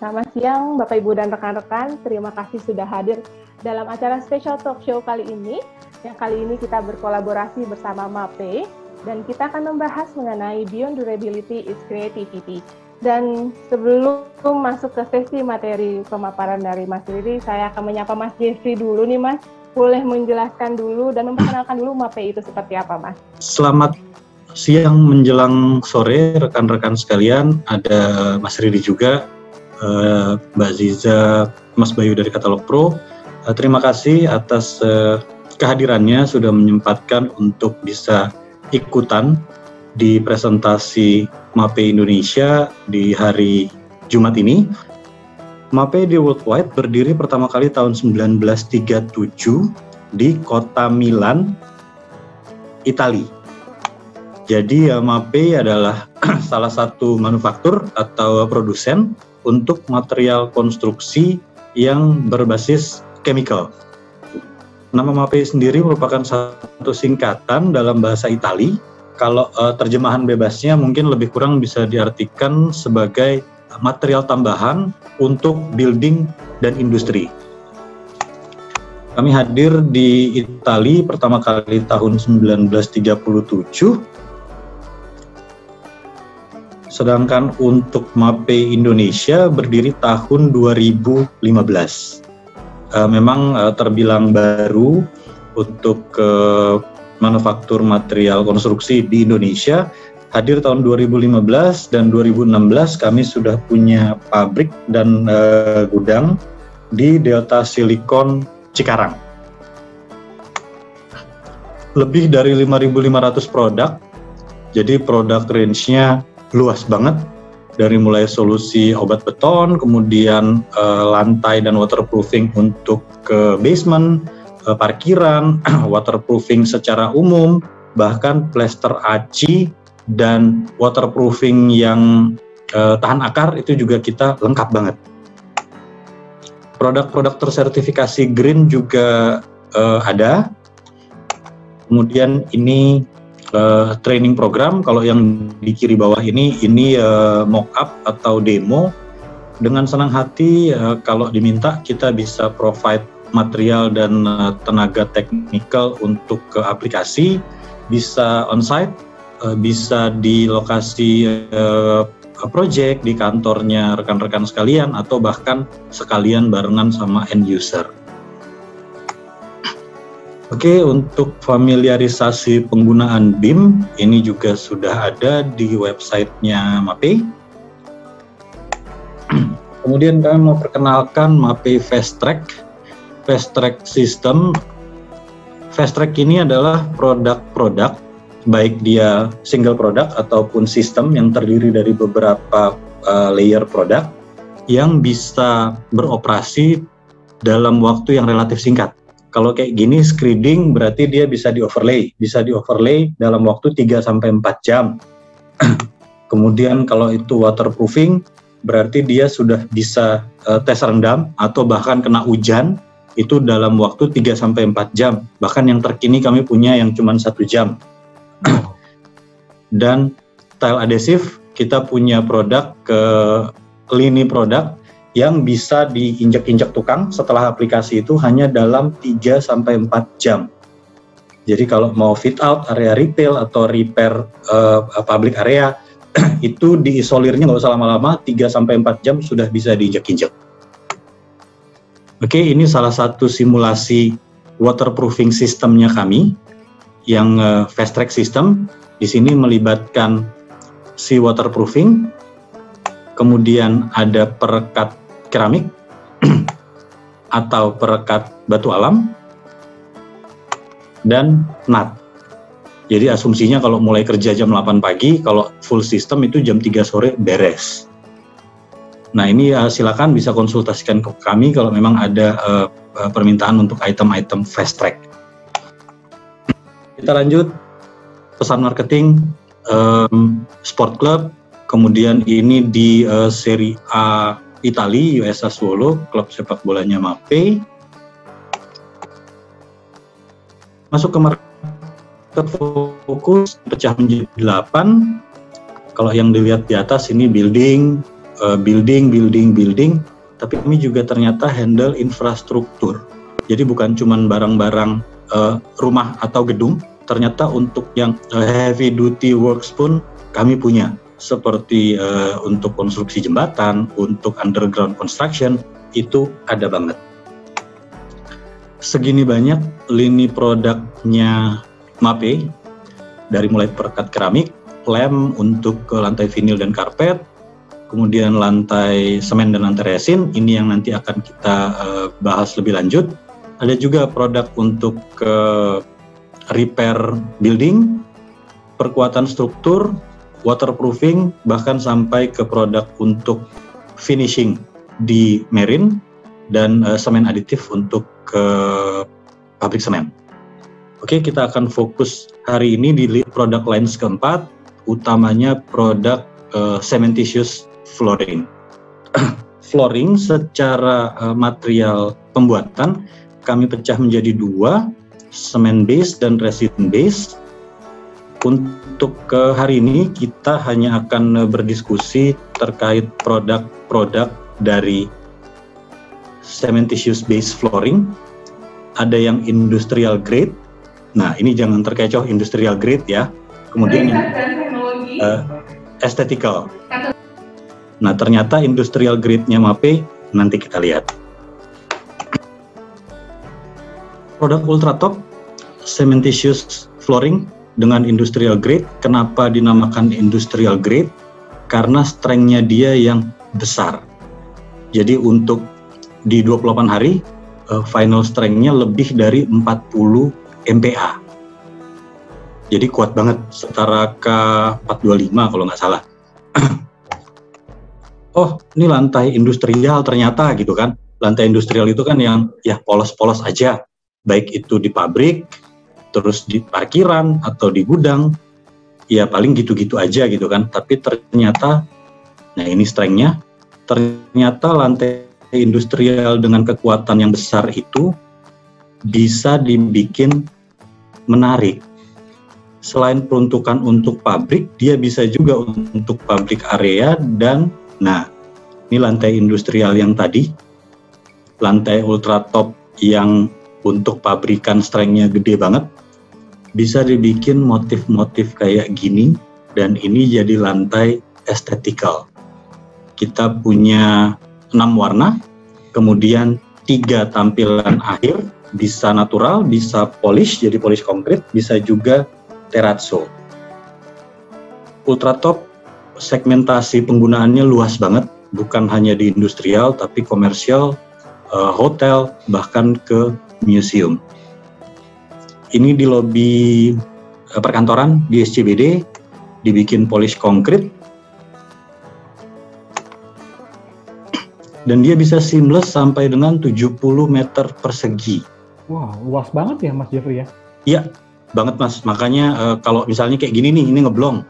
Selamat siang Bapak Ibu dan rekan-rekan, terima kasih sudah hadir dalam acara special talk show kali ini. Yang kali ini kita berkolaborasi bersama MAPE dan kita akan membahas mengenai Beyond Durability is Creativity. Dan sebelum masuk ke sesi materi pemaparan dari Mas Riri, saya akan menyapa Mas Jeffrey dulu nih Mas. Boleh menjelaskan dulu dan memperkenalkan dulu MAPE itu seperti apa Mas? Selamat siang menjelang sore rekan-rekan sekalian, ada Mas Riri juga, Mbak Ziza, Mas Bayu dari Katalog Pro. Terima kasih atas kehadirannya, sudah menyempatkan untuk bisa ikutan di presentasi MAPE Indonesia di hari Jumat ini. MAPE di Worldwide berdiri pertama kali tahun 1937 di kota Milan, Italia. Jadi MAPE adalah salah satu manufaktur atau produsen untuk material konstruksi yang berbasis chemical. Nama MAPE sendiri merupakan satu singkatan dalam bahasa Itali. Kalau terjemahan bebasnya mungkin lebih kurang bisa diartikan sebagai material tambahan untuk building dan industri. Kami hadir di Italia pertama kali tahun 1937. Sedangkan untuk MAPE Indonesia berdiri tahun 2015. Memang terbilang baru untuk manufaktur material konstruksi di Indonesia. Hadir tahun 2015 dan 2016 kami sudah punya pabrik dan gudang di Delta Silicon Cikarang. Lebih dari 5.500 produk, jadi produk range-nya luas banget, dari mulai solusi obat beton, kemudian lantai dan waterproofing untuk basement, parkiran, waterproofing secara umum, bahkan plester aci dan waterproofing yang tahan akar itu juga kita lengkap banget. Produk-produk tersertifikasi green juga ada. Kemudian ini training program, kalau yang di kiri bawah ini mock-up atau demo. Dengan senang hati kalau diminta kita bisa provide material dan tenaga teknikal untuk ke aplikasi, bisa on-site, bisa di lokasi project, di kantornya rekan-rekan sekalian, atau bahkan sekalian barengan sama end user. Oke, untuk familiarisasi penggunaan BIM, ini juga sudah ada di websitenya MAPE. Kemudian kami mau perkenalkan MAPE Fast Track. Fast Track System. Fast Track ini adalah produk-produk, baik dia single product ataupun sistem yang terdiri dari beberapa layer produk yang bisa beroperasi dalam waktu yang relatif singkat. Kalau kayak gini screeding berarti dia bisa di-overlay dalam waktu 3-4 jam. Kemudian kalau itu waterproofing berarti dia sudah bisa tes rendam atau bahkan kena hujan itu dalam waktu 3-4 jam. Bahkan yang terkini kami punya yang cuma 1 jam. Dan tile adhesive kita punya produk lini produk yang bisa diinjak-injak tukang setelah aplikasi itu hanya dalam 3-4 jam. Jadi kalau mau fit out area retail atau repair public area, itu diisolirnya nggak usah lama-lama, 3-4 jam sudah bisa diinjak-injak. Oke, ini salah satu simulasi waterproofing sistemnya kami, yang fast track system. Di sini melibatkan si waterproofing, kemudian ada perekat keramik atau perekat batu alam dan nut. Jadi asumsinya kalau mulai kerja jam 8 pagi, kalau full system itu jam 3 sore beres. Nah ini silakan bisa konsultasikan ke kami kalau memang ada permintaan untuk item-item fast track. Kita lanjut, pesan marketing, sport club, kemudian ini di Serie A Italia, US Sassuolo, klub sepak bolanya MAPE. Masuk ke market fokus, pecah menjadi 8. Kalau yang dilihat di atas ini building, building, tapi kami juga ternyata handle infrastruktur. Jadi bukan cuman barang-barang rumah atau gedung, ternyata untuk yang heavy duty works pun kami punya, seperti untuk konstruksi jembatan, untuk underground construction, itu ada banget. Segini banyak lini produknya MAPE, dari mulai perekat keramik, lem untuk ke lantai vinil dan karpet, kemudian lantai semen dan lantai resin, ini yang nanti akan kita bahas lebih lanjut. Ada juga produk untuk repair building, perkuatan struktur, waterproofing, bahkan sampai ke produk untuk finishing di marine, dan semen aditif untuk ke pabrik semen. Oke, kita akan fokus hari ini di produk lines keempat, utamanya produk cementitious flooring. Flooring secara material pembuatan kami pecah menjadi dua, cement base dan resin base. Untuk hari ini kita hanya akan berdiskusi terkait produk-produk dari cementitious base flooring. Ada yang industrial grade. Nah, ini jangan terkecoh, industrial grade ya. Kemudian yang aesthetical. Nah, ternyata industrial grade-nya MAPE nanti kita lihat. Produk ultratop cementitious flooring dengan industrial grade. Kenapa dinamakan industrial grade? Karena strength-nya dia yang besar. Jadi untuk di 28 hari final strength-nya lebih dari 40 MPa. Jadi kuat banget, setara K425 kalau nggak salah. Oh, ini lantai industrial ternyata gitu kan. Lantai industrial itu kan yang ya polos-polos aja. Baik itu di pabrik, terus di parkiran, atau di gudang. Ya paling gitu-gitu aja gitu kan. Tapi ternyata, nah ini strength-nya, ternyata lantai industrial dengan kekuatan yang besar itu bisa dibikin menarik. Selain peruntukan untuk pabrik, dia bisa juga untuk public area dan, nah, ini lantai industrial yang tadi, lantai ultratop yang untuk pabrikan strength-nya gede banget, bisa dibikin motif-motif kayak gini, dan ini jadi lantai aesthetical. Kita punya 6 warna, kemudian 3 tampilan akhir, bisa natural, bisa polish, jadi polish konkret, bisa juga terrazzo. Ultratop segmentasi penggunaannya luas banget, bukan hanya di industrial, tapi komersial, hotel, bahkan ke museum. Ini di lobi perkantoran di SCBD, dibikin polish konkret, dan dia bisa seamless sampai dengan 70 meter persegi. Wah, luas banget ya Mas Jeffrey ya? Iya, banget Mas. Makanya kalau misalnya kayak gini nih, ini ngeblong,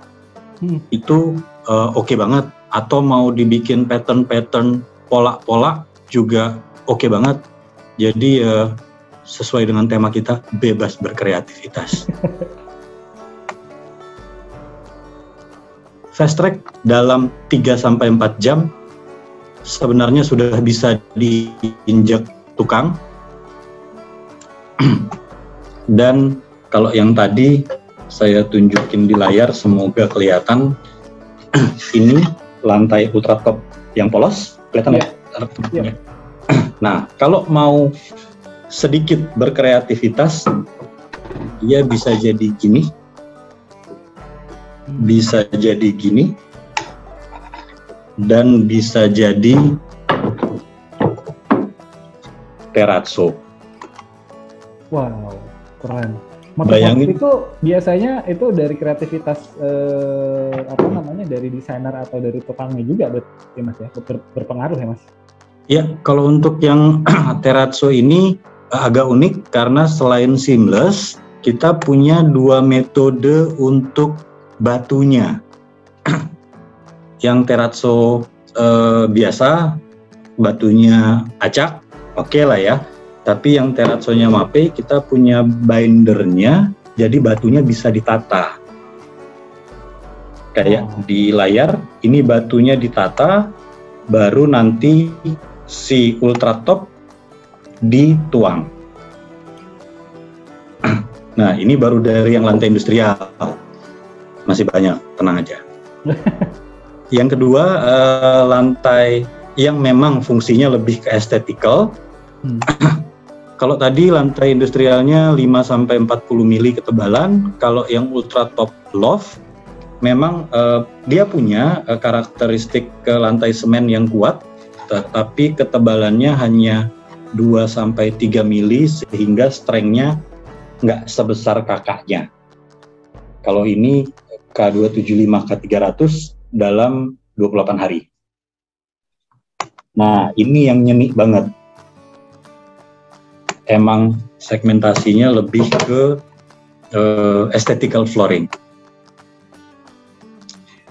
itu oke banget. Atau mau dibikin pattern-pattern pola-pola juga oke banget. Jadi sesuai dengan tema kita, bebas berkreativitas. Fast track dalam 3-4 jam sebenarnya sudah bisa diinjak tukang. Dan kalau yang tadi saya tunjukin di layar, semoga kelihatan. Ini lantai ultratop yang polos, kelihatan ya? Ya. Nah, kalau mau sedikit berkreativitas, dia bisa jadi gini, bisa jadi gini, dan bisa jadi terrazzo. Wow, keren. Bayangin itu biasanya itu dari kreativitas dari desainer atau dari tukangnya juga ya Mas ya, berpengaruh ya Mas? Ya, kalau untuk yang terrazzo ini agak unik karena selain seamless, kita punya 2 metode untuk batunya. Yang terrazzo biasa, batunya acak, oke lah ya. Tapi yang terrazzo-nya MAPE, kita punya bindernya, jadi batunya bisa ditata. Kayak di layar, ini batunya ditata, baru nanti si ultra top dituang. Nah, ini baru dari yang lantai industrial. Masih banyak, tenang aja. Yang kedua, lantai yang memang fungsinya lebih ke estetikal. Kalau tadi lantai industrialnya 5-40 mili ketebalan, kalau yang ultra top loft, memang dia punya karakteristik ke lantai semen yang kuat, tetapi ketebalannya hanya 2-3 mili, sehingga strength-nya nggak sebesar kakaknya. Kalau ini K275 K300 dalam 28 hari. Nah, ini yang nyenik banget. Emang segmentasinya lebih ke aesthetical flooring.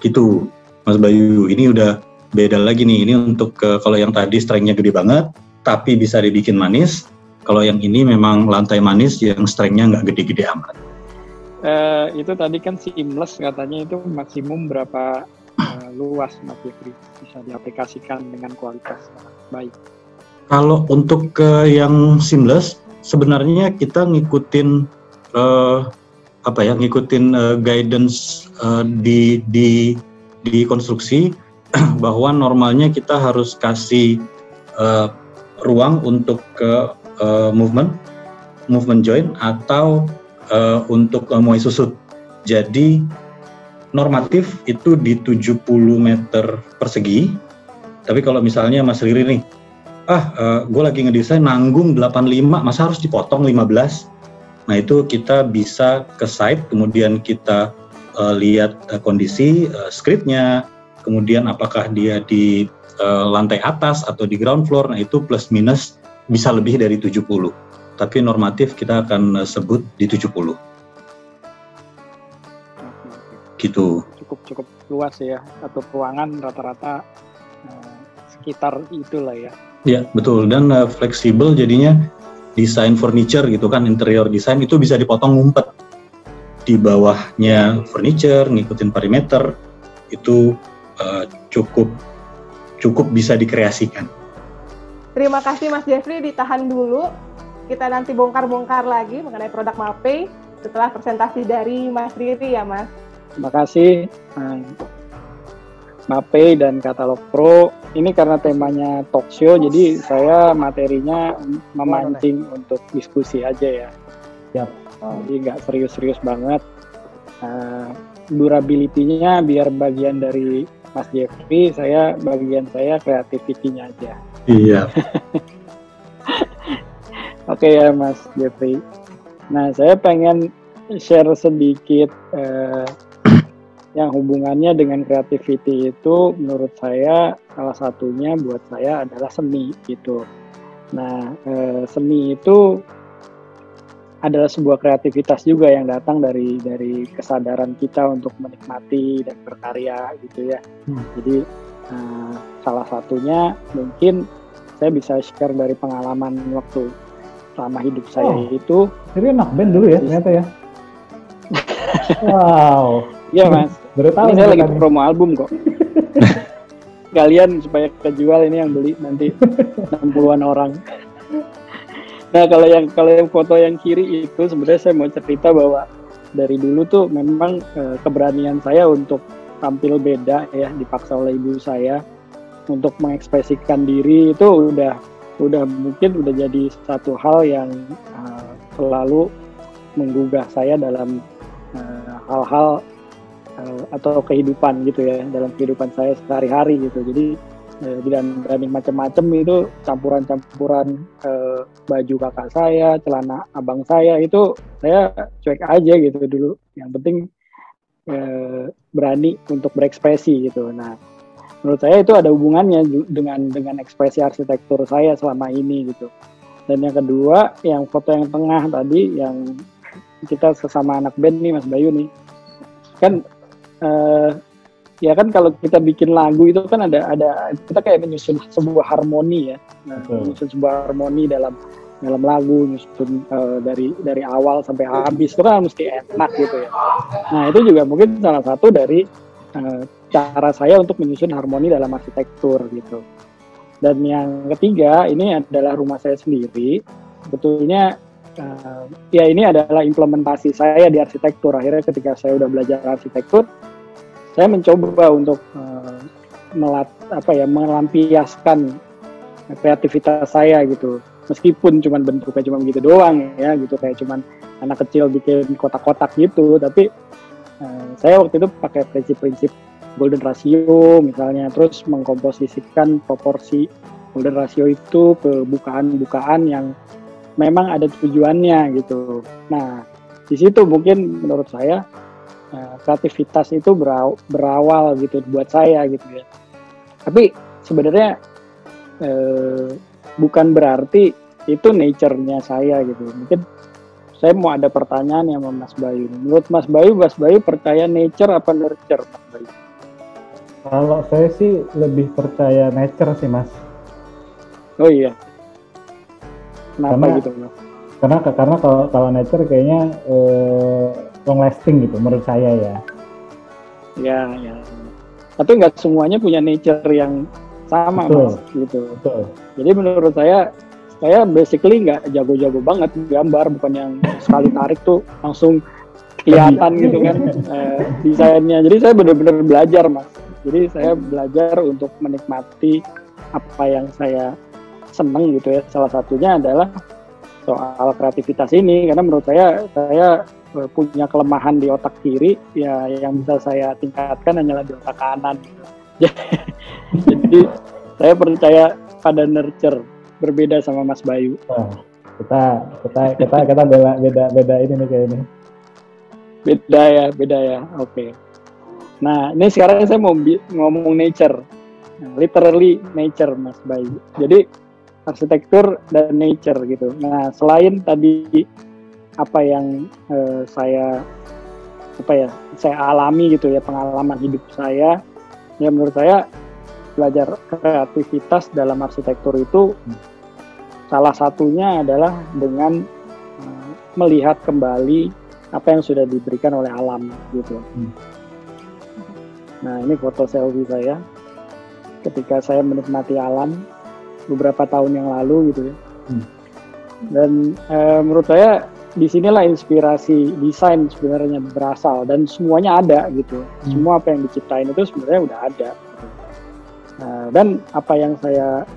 Gitu, Mas Bayu. Ini udah beda lagi nih. Ini untuk kalau yang tadi strength-nya gede banget, tapi bisa dibikin manis. Kalau yang ini memang lantai manis yang strength-nya nggak gede-gede amat. Itu tadi kan seamless katanya, itu maksimum berapa luas Mas Jeffrey bisa diaplikasikan dengan kualitas baik? Kalau untuk yang seamless, sebenarnya kita ngikutin ngikutin guidance di konstruksi bahwa normalnya kita harus kasih ruang untuk movement joint atau untuk muai susut. Jadi normatif itu di 70 meter persegi. Tapi kalau misalnya Mas Riri nih, gue lagi ngedesain nanggung 85, masa harus dipotong 15? Nah, itu kita bisa ke site, kemudian kita lihat kondisi scriptnya, kemudian apakah dia di lantai atas atau di ground floor. Nah, itu plus minus bisa lebih dari 70, tapi normatif kita akan sebut di 70. Gitu. Cukup luas ya, atau ruangan rata-rata sekitar itulah ya. Ya, betul, dan fleksibel jadinya. Desain furniture gitu kan, interior design itu bisa dipotong ngumpet di bawahnya furniture, ngikutin perimeter, itu cukup bisa dikreasikan. Terima kasih Mas Jeffrey, ditahan dulu. Kita nanti bongkar-bongkar lagi mengenai produk MAPE setelah presentasi dari Mas Riri ya Mas. Terima kasih MAPE dan Katalog Pro. Ini karena temanya talk show, jadi saya materinya memancing untuk diskusi aja ya. Siap. Jadi nggak serius-serius banget. Durability-nya biar bagian dari Mas Jeffrey, bagian saya creativity-nya aja. Iya. Oke ya Mas Jeffrey. Nah, saya pengen share sedikit yang hubungannya dengan creativity itu, menurut saya salah satunya buat saya adalah seni gitu. Nah, seni itu adalah sebuah kreativitas juga yang datang dari kesadaran kita untuk menikmati dan berkarya gitu ya. Jadi salah satunya mungkin saya bisa share dari pengalaman waktu selama hidup saya itu. Jadi anak band dulu ya ternyata ya. Wow. Iya Mas. Baru tahu ini saya lagi promo album kok. Kalian supaya kejual ini yang beli nanti 60-an orang. Nah, kalau yang foto yang kiri itu sebenarnya saya mau cerita bahwa dari dulu tuh memang keberanian saya untuk tampil beda ya, dipaksa oleh ibu saya untuk mengekspresikan diri itu udah mungkin udah jadi satu hal yang selalu menggugah saya dalam hal-hal atau kehidupan gitu ya, dalam kehidupan saya sehari-hari gitu. Jadi dan berani macam-macam itu campuran baju kakak saya, celana abang saya itu saya cuek aja gitu dulu. Yang penting berani untuk berekspresi gitu. Nah, menurut saya itu ada hubungannya dengan ekspresi arsitektur saya selama ini gitu. Dan yang kedua, yang foto yang tengah tadi yang kita sesama anak band nih Mas Bayu nih, kan ya kan kalau kita bikin lagu itu kan ada kita kayak menyusun sebuah harmoni ya, menyusun sebuah harmoni dalam lagu, nyusun dari awal sampai habis itu kan mesti enak gitu ya. Nah, itu juga mungkin salah satu dari cara saya untuk menyusun harmoni dalam arsitektur gitu. Dan yang ketiga, ini adalah rumah saya sendiri. Sebetulnya ya ini adalah implementasi saya di arsitektur. Akhirnya ketika saya udah belajar arsitektur, saya mencoba untuk melampiaskan kreativitas saya gitu. Meskipun cuman bentuknya cuma begitu doang ya gitu, kayak cuman anak kecil bikin kotak-kotak gitu, tapi saya waktu itu pakai prinsip-prinsip golden ratio misalnya, terus mengkomposisikan proporsi golden ratio itu ke bukaan-bukaan yang memang ada tujuannya gitu. Nah, di situ mungkin menurut saya kreativitas itu berawal gitu buat saya gitu ya. Tapi sebenarnya bukan berarti itu nature-nya saya gitu. Mungkin saya mau ada pertanyaan yang sama Mas Bayu. Menurut Mas Bayu percaya nature apa nurture, Mas Bayu? Kalau saya sih lebih percaya nature sih, Mas. Oh iya. Kenapa gitu, Mas? Karena kalau nature kayaknya long lasting gitu menurut saya ya. Ya. Tapi nggak semuanya punya nature yang sama, betul, Mas gitu. Betul. Jadi menurut saya basically nggak jago-jago banget gambar, bukan yang sekali tarik tuh langsung kelihatan gitu kan desainnya. Jadi saya benar-benar belajar, Mas. Jadi saya belajar untuk menikmati apa yang saya seneng gitu ya. Salah satunya adalah soal kreativitas ini, karena menurut saya punya kelemahan di otak kiri ya, yang bisa saya tingkatkan hanyalah di otak kanan gitu. Jadi saya percaya pada nurture, berbeda sama Mas Bayu. Kita beda ini nih kayaknya. Beda ya. Oke. Nah, ini sekarang saya mau ngomong nature. Literally nature, Mas Bayu. Jadi arsitektur dan nature gitu. Nah, selain tadi apa yang saya alami gitu ya, pengalaman hidup saya, ya menurut saya belajar kreativitas dalam arsitektur itu salah satunya adalah dengan melihat kembali apa yang sudah diberikan oleh alam gitu. Nah, ini foto selfie saya ketika saya menikmati alam beberapa tahun yang lalu gitu ya. Dan menurut saya disinilah inspirasi desain sebenarnya berasal, dan semuanya ada gitu. Semua apa yang diciptain itu sebenarnya udah ada. Gitu. Dan apa yang saya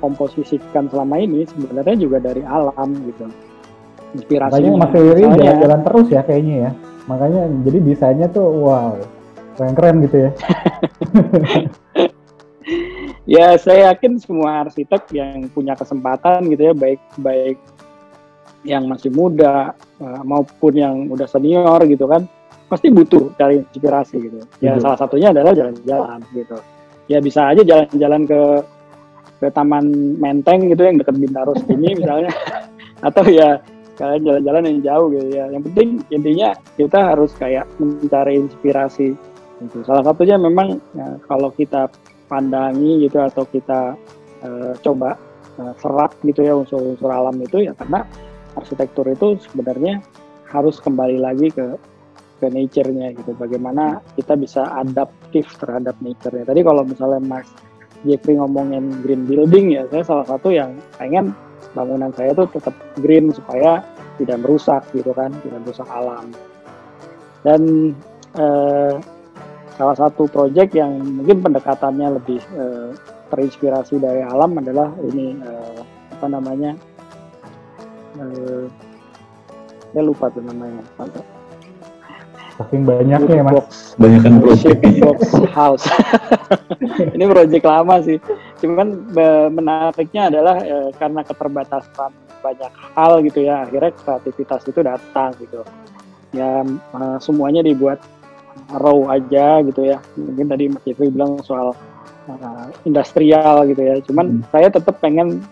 komposisikan selama ini sebenarnya juga dari alam gitu. Inspirasinya. Makanya Mas Riri jalan-jalan terus ya kayaknya ya. Makanya jadi desainnya tuh wow, keren-keren gitu ya. Ya, saya yakin semua arsitek yang punya kesempatan gitu ya, baik yang masih muda maupun yang udah senior gitu kan, pasti butuh cari inspirasi gitu. Ya, salah satunya adalah jalan-jalan gitu. Ya bisa aja jalan-jalan ke Taman Menteng gitu yang dekat Bintaro ini misalnya, atau ya kalian jalan-jalan yang jauh gitu ya. Yang penting intinya kita harus kayak mencari inspirasi gitu. Salah satunya memang ya, kalau kita pandangi gitu atau kita coba serap gitu ya unsur-unsur alam itu ya, karena arsitektur itu sebenarnya harus kembali lagi ke nature-nya gitu. Bagaimana kita bisa adaptif terhadap nature-nya. Tadi kalau misalnya Mas Jeffrey ngomongin green building ya, saya salah satu yang pengen bangunan saya tuh tetap green supaya tidak merusak gitu kan, tidak merusak alam. Dan salah satu proyek yang mungkin pendekatannya lebih terinspirasi dari alam adalah ini saya lupa tuh namanya. Saking banyaknya ya Mas. Banyakan proyek. Box house. Ini proyek lama sih. Cuman menariknya adalah karena keterbatasan banyak hal gitu ya, akhirnya kreativitas itu datang gitu. Ya semuanya dibuat raw aja gitu ya. Mungkin tadi Mas Jeffrey bilang soal industrial gitu ya. Cuman saya tetap pengen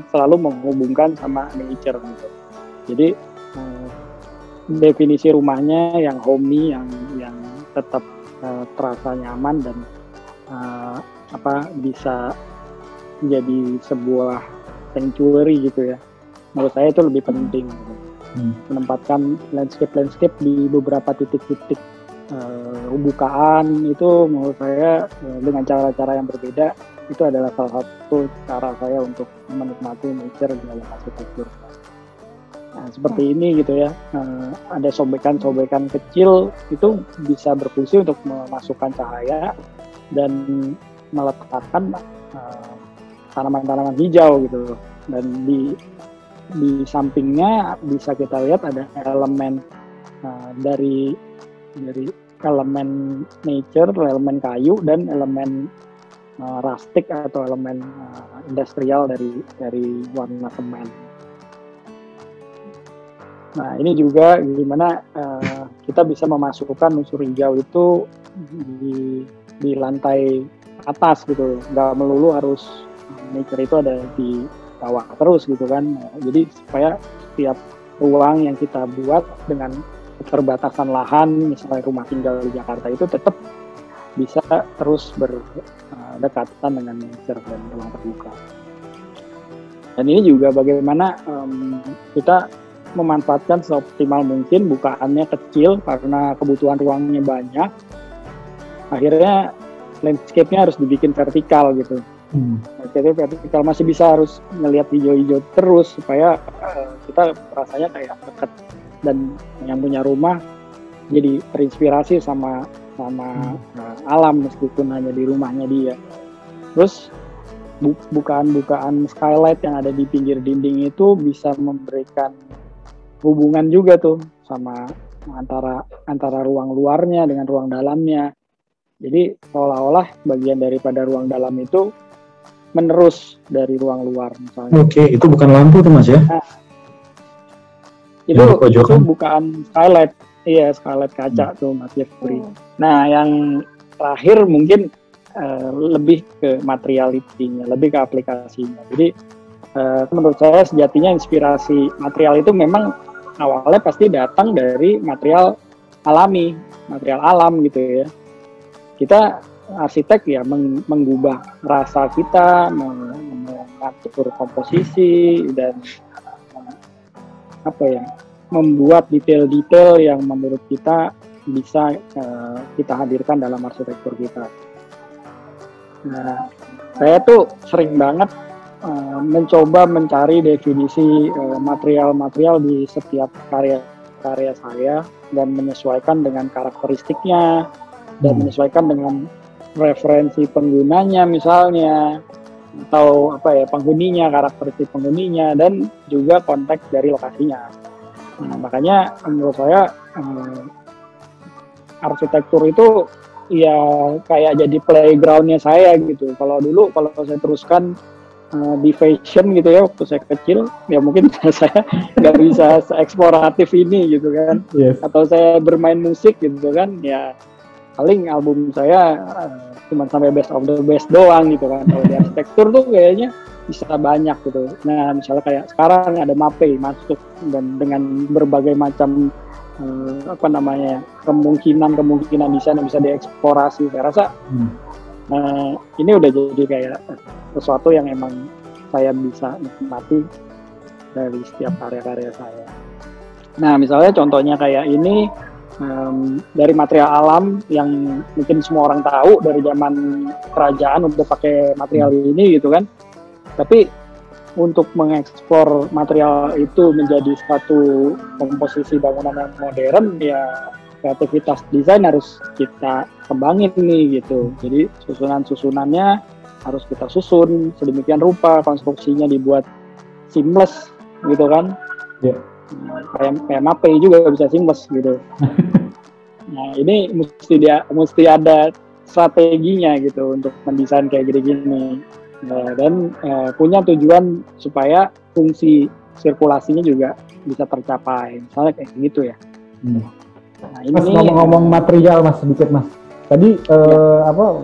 selalu menghubungkan sama nature gitu. Jadi definisi rumahnya yang homey, yang tetap terasa nyaman dan bisa menjadi sebuah sanctuary gitu ya. Menurut saya itu lebih penting gitu. Menempatkan landscape di beberapa titik-titik bukaan itu menurut saya dengan cara-cara yang berbeda itu adalah salah satu cara saya untuk menikmati nature dalam arsitektur. Nah, seperti ini gitu ya, ada sobekan-sobekan kecil itu bisa berfungsi untuk memasukkan cahaya dan meletakkan tanaman-tanaman hijau gitu. Dan di sampingnya bisa kita lihat ada elemen dari elemen nature, elemen kayu dan elemen rustic atau elemen industrial dari warna semen. Nah, ini juga gimana kita bisa memasukkan unsur hijau itu di lantai atas gitu, nggak melulu harus nature itu ada di bawah terus gitu kan. Jadi supaya setiap ruang yang kita buat dengan keterbatasan lahan, misalnya rumah tinggal di Jakarta itu tetap bisa terus berdekatan dengan nature dan ruang terbuka. Dan ini juga bagaimana kita memanfaatkan seoptimal mungkin, bukaannya kecil karena kebutuhan ruangnya banyak. Akhirnya landscape-nya harus dibikin vertikal gitu. Landscape vertikal masih bisa harus ngelihat hijau-hijau terus supaya kita rasanya kayak dekat, dan yang punya rumah jadi terinspirasi sama alam meskipun hanya di rumahnya dia. Terus bukaan-bukaan skylight yang ada di pinggir dinding itu bisa memberikan hubungan juga tuh sama antara ruang luarnya dengan ruang dalamnya. Jadi seolah-olah bagian daripada ruang dalam itu menerus dari ruang luar misalnya. Oke, itu bukan lampu tuh Mas ya? Nah, itu bukaan skylight. Iya, skylight kaca tuh Mas Jeffrey. Nah, yang terakhir mungkin lebih ke materiality-nya, lebih ke aplikasinya. Jadi menurut saya sejatinya inspirasi material itu memang awalnya pasti datang dari material alami, material alam gitu ya. Kita arsitek ya mengubah rasa kita, mengatur komposisi dan membuat detail-detail yang menurut kita bisa kita hadirkan dalam arsitektur kita. Nah, saya tuh sering banget mencoba mencari definisi material-material di setiap karya saya dan menyesuaikan dengan karakteristiknya dan menyesuaikan dengan referensi penggunanya misalnya, atau penghuninya, karakteristik penghuninya, dan juga konteks dari lokasinya. Nah, makanya menurut saya arsitektur itu ya kayak jadi playgroundnya saya gitu. Kalau saya teruskan di fashion gitu ya waktu saya kecil, ya mungkin saya nggak bisa se-eksploratif ini gitu kan. Yes. Atau saya bermain musik gitu kan, ya paling album saya cuma sampai best of the best doang gitu kan. Kalau di arsitektur tuh kayaknya bisa banyak gitu. Nah, misalnya kayak sekarang ada MAPE masuk dan dengan berbagai macam kemungkinan desain yang bisa dieksplorasi. Saya rasa ini udah jadi kayak sesuatu yang emang saya bisa nikmati dari setiap karya-karya saya. Nah, misalnya contohnya kayak ini dari material alam yang mungkin semua orang tahu dari zaman kerajaan udah pakai material ini gitu kan. Tapi untuk mengeksplor material itu menjadi satu komposisi bangunan yang modern, ya kreativitas desain harus kita kembangin nih gitu. Jadi susunan-susunannya harus kita susun sedemikian rupa, konstruksinya dibuat seamless gitu kan. Yeah. Kayak MAPE juga bisa seamless gitu. Nah, ini mesti ada strateginya gitu untuk mendesain kayak gini-gini. Dan punya tujuan supaya fungsi sirkulasinya juga bisa tercapai, misalnya kayak gitu ya. Nah, ini Mas ngomong material Mas sedikit Mas. Tadi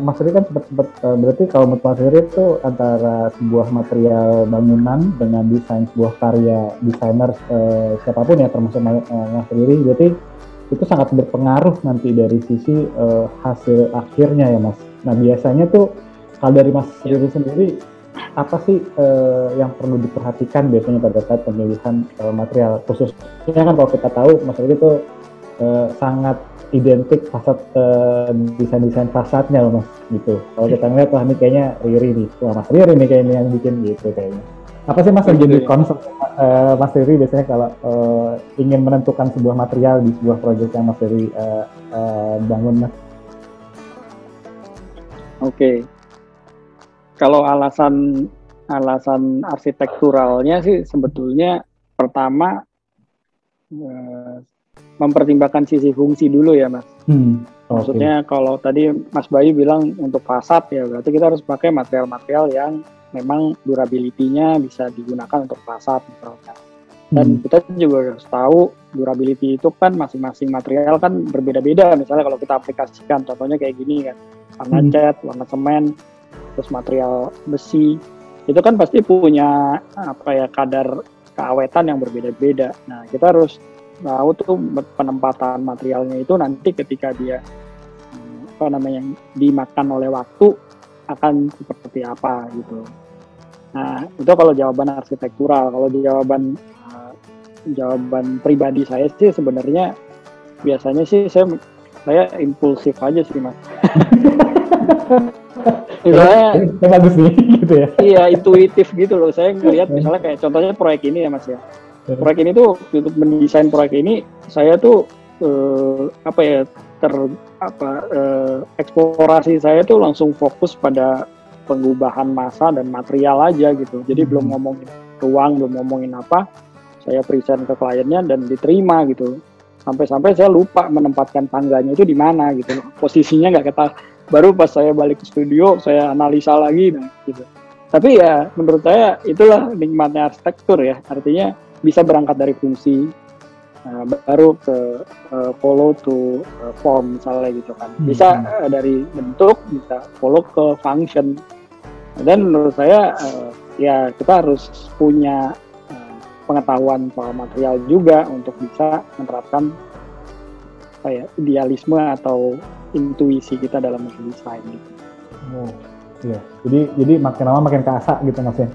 Mas Riri kan sempat berarti kalau menurut Mas Riri itu antara sebuah material bangunan dengan desain sebuah karya desainer siapapun ya termasuk Mas Riri, berarti itu sangat berpengaruh nanti dari sisi hasil akhirnya ya Mas. Nah, biasanya tuh kalau dari Mas Riri sendiri, apa sih yang perlu diperhatikan biasanya pada saat pemilihan material khususnya kan kalau kita tahu Mas Riri itu sangat identik fasad desain-desain fasadnya loh Mas gitu. Kalau kita ngeliat wah ini kayaknya Riri nih, wah Mas Riri nih kayaknya yang bikin gitu kayaknya. Apa sih Mas yang jadi concern Mas Riri biasanya kalau ingin menentukan sebuah material di sebuah proyek yang Mas Riri bangun Mas? Oke. Kalau alasan arsitekturalnya sih sebetulnya pertama mempertimbangkan sisi fungsi dulu ya Mas. Maksudnya kalau tadi Mas Bayu bilang untuk fasad ya berarti kita harus pakai material-material yang memang durability-nya bisa digunakan untuk fasad misalnya. Dan kita juga harus tahu durability itu kan masing-masing material kan berbeda-beda. Misalnya kalau kita aplikasikan contohnya kayak gini kan, warna cat, warna semen, terus material besi, itu kan pasti punya kadar keawetan yang berbeda-beda. Nah, kita harus tahu tuh penempatan materialnya itu nanti ketika dia dimakan oleh waktu akan seperti apa gitu. Nah, itu kalau jawaban arsitektural. Kalau jawaban pribadi saya sih sebenarnya biasanya sih saya impulsif aja sih Mas. Misalnya bagus nih gitu ya. Iya, intuitif gitu loh. Saya ngelihat misalnya kayak contohnya proyek ini ya Mas ya. Proyek ini tuh untuk mendesain proyek ini saya tuh eksplorasi saya tuh langsung fokus pada pengubahan massa dan material aja gitu. Jadi belum ngomongin ruang, belum ngomongin apa. Saya present ke kliennya dan diterima gitu. Sampai-sampai saya lupa menempatkan tangganya itu di mana gitu loh. Posisinya nggak ketahuan. Baru pas saya balik ke studio, saya analisa lagi gitu. Tapi ya menurut saya itulah nikmatnya arsitektur ya. Artinya bisa berangkat dari fungsi, baru ke follow to form misalnya gitu kan. Bisa dari bentuk, bisa follow ke function. Dan menurut saya ya kita harus punya pengetahuan soal material juga untuk bisa menerapkan idealisme atau intuisi kita dalam mendesain gitu. Oh, iya. Jadi makin lama makin kasar gitu Mas ya.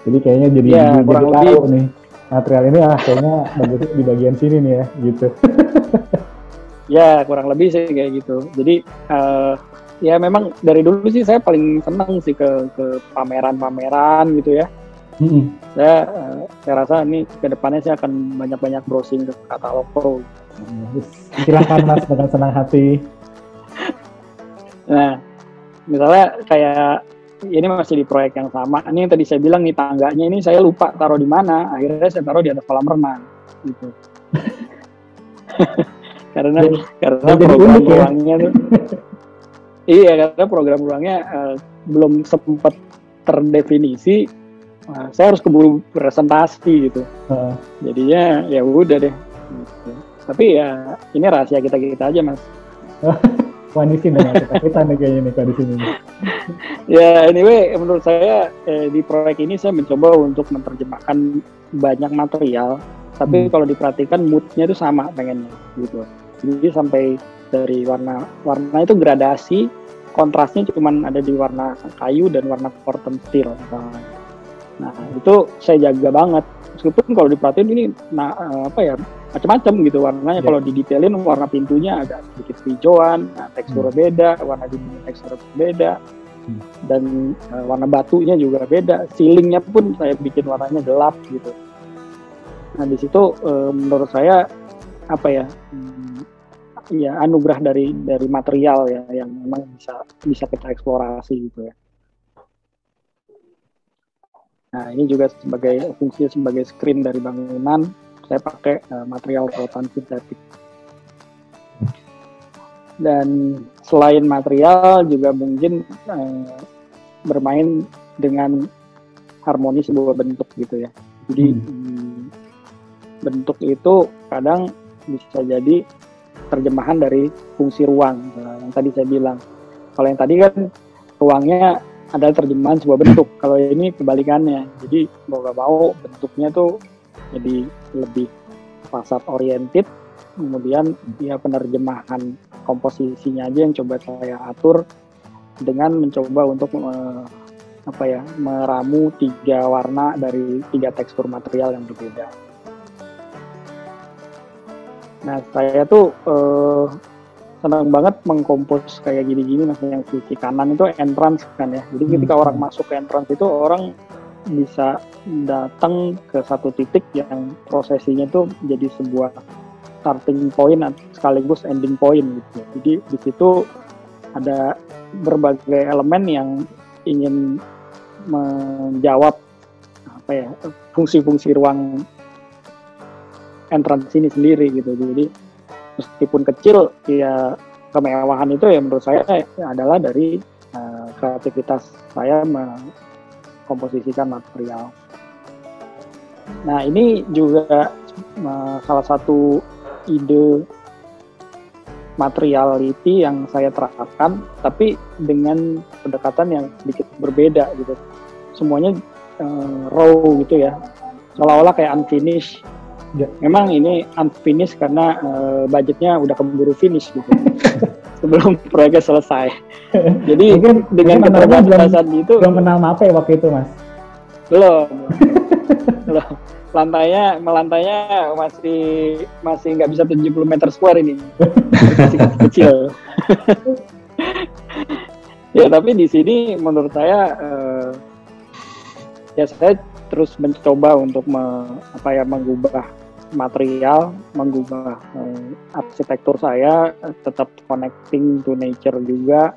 Jadi kayaknya jadi tahu nih material ini kayaknya bagusnya di bagian sini nih ya gitu. Ya kurang lebih sih kayak gitu. Jadi ya memang dari dulu sih saya paling senang sih ke pameran-pameran gitu ya. Saya rasa ini kedepannya saya akan banyak-banyak browsing ke katalog pro. Silakan Mas dengan senang hati. Nah, misalnya kayak ini masih di proyek yang sama. Ini yang tadi saya bilang nih tangganya ini saya lupa taruh di mana. Akhirnya saya taruh di atas kolam renang. Gitu. karena program ruangnya tuh. Iya, karena program ruangnya belum sempat terdefinisi. Saya harus keburu presentasi gitu. Jadinya ya udah deh. Gitu. Tapi ya ini rahasia kita aja Mas. Wah ini sih dengan kita nih kayaknya nih di sini. Ya anyway menurut saya di proyek ini saya mencoba untuk menerjemahkan banyak material. Tapi kalau diperhatikan moodnya itu sama pengennya gitu. Jadi sampai dari warna itu gradasi, kontrasnya cuma ada di warna kayu dan warna curtain steel. Nah itu saya jaga banget. Meskipun kalau diperhatiin ini macam-macam gitu warnanya. Kalau didetailin warna pintunya agak sedikit hijauan, teksturnya beda, warna dindingnya teksturnya beda, dan warna batunya juga beda. Ceilingnya pun saya bikin warnanya gelap gitu. Nah di situ menurut saya anugerah dari material ya yang memang bisa kita eksplorasi gitu ya. Nah ini juga sebagai fungsinya sebagai screen dari bangunan, saya pakai material rotan sintetik. Dan selain material juga mungkin bermain dengan harmoni sebuah bentuk gitu ya. Jadi bentuk itu kadang bisa jadi terjemahan dari fungsi ruang. Yang tadi saya bilang, kalau yang tadi kan ruangnya ada terjemahan sebuah bentuk. Kalau ini kebalikannya. Jadi mau gak mau bentuknya tuh jadi lebih fasad oriented. Kemudian ya penerjemahan komposisinya aja yang coba saya atur dengan mencoba untuk meramu 3 warna dari 3 tekstur material yang berbeda. Nah, saya tuh senang banget mengkompos kayak gini-gini, mas. Yang sisi kanan itu entrance kan ya. Jadi ketika orang masuk ke entrance itu orang bisa datang ke satu titik yang prosesinya tuh jadi sebuah starting point sekaligus ending point gitu. Jadi di situ ada berbagai elemen yang ingin menjawab apa ya, fungsi-fungsi ruang entrance ini sendiri gitu. Jadi meskipun kecil ya, kemewahan itu ya menurut saya adalah dari kreativitas saya komposisikan material. Nah, ini juga salah satu ide materiality yang saya terapkan, tapi dengan pendekatan yang sedikit berbeda gitu. Semuanya raw gitu ya, seolah-olah kayak unfinished. Ya. Memang ini unfinished karena budgetnya udah keburu finish gitu sebelum proyeknya selesai. Jadi mungkin dengan keterbatasan itu belum kenal MAPE waktu itu, mas. Belum. Lantainya masih nggak bisa 70 meter square ini, masih kecil. Ya, tapi di sini menurut saya ya saya terus mencoba untuk mengubah material, mengubah arsitektur saya, tetap connecting to nature juga.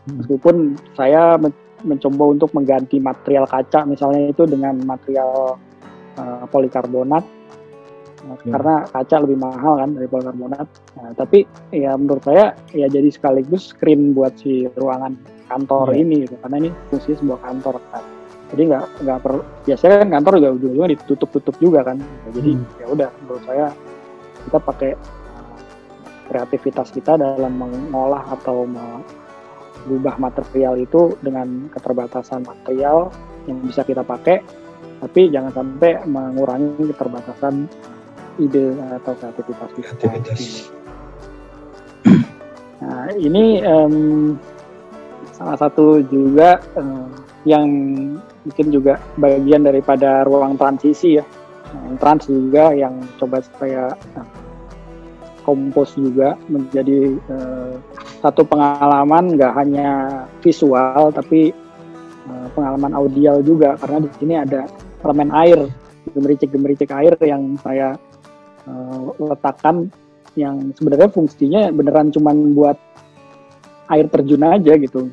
Meskipun saya mencoba untuk mengganti material kaca misalnya itu dengan material polikarbonat, karena kaca lebih mahal kan dari polikarbonat. Nah, tapi ya menurut saya ya jadi sekaligus screen buat si ruangan kantor ini gitu, karena ini fungsi sebuah kantor kan. Jadi nggak perlu, biasanya kan kantor juga ujung-ujungnya ditutup juga kan. Jadi ya udah, menurut saya kita pakai kreativitas kita dalam mengolah atau mengubah material itu dengan keterbatasan material yang bisa kita pakai, tapi jangan sampai mengurangi keterbatasan ide atau kreativitas kita. Nah, ini salah satu juga yang mungkin juga bagian daripada ruang transisi ya. Trans juga yang coba saya kompos juga menjadi satu pengalaman nggak hanya visual tapi pengalaman audial juga, karena di sini ada elemen air, gemericik air yang saya letakkan, yang sebenarnya fungsinya beneran cuman buat air terjun aja gitu.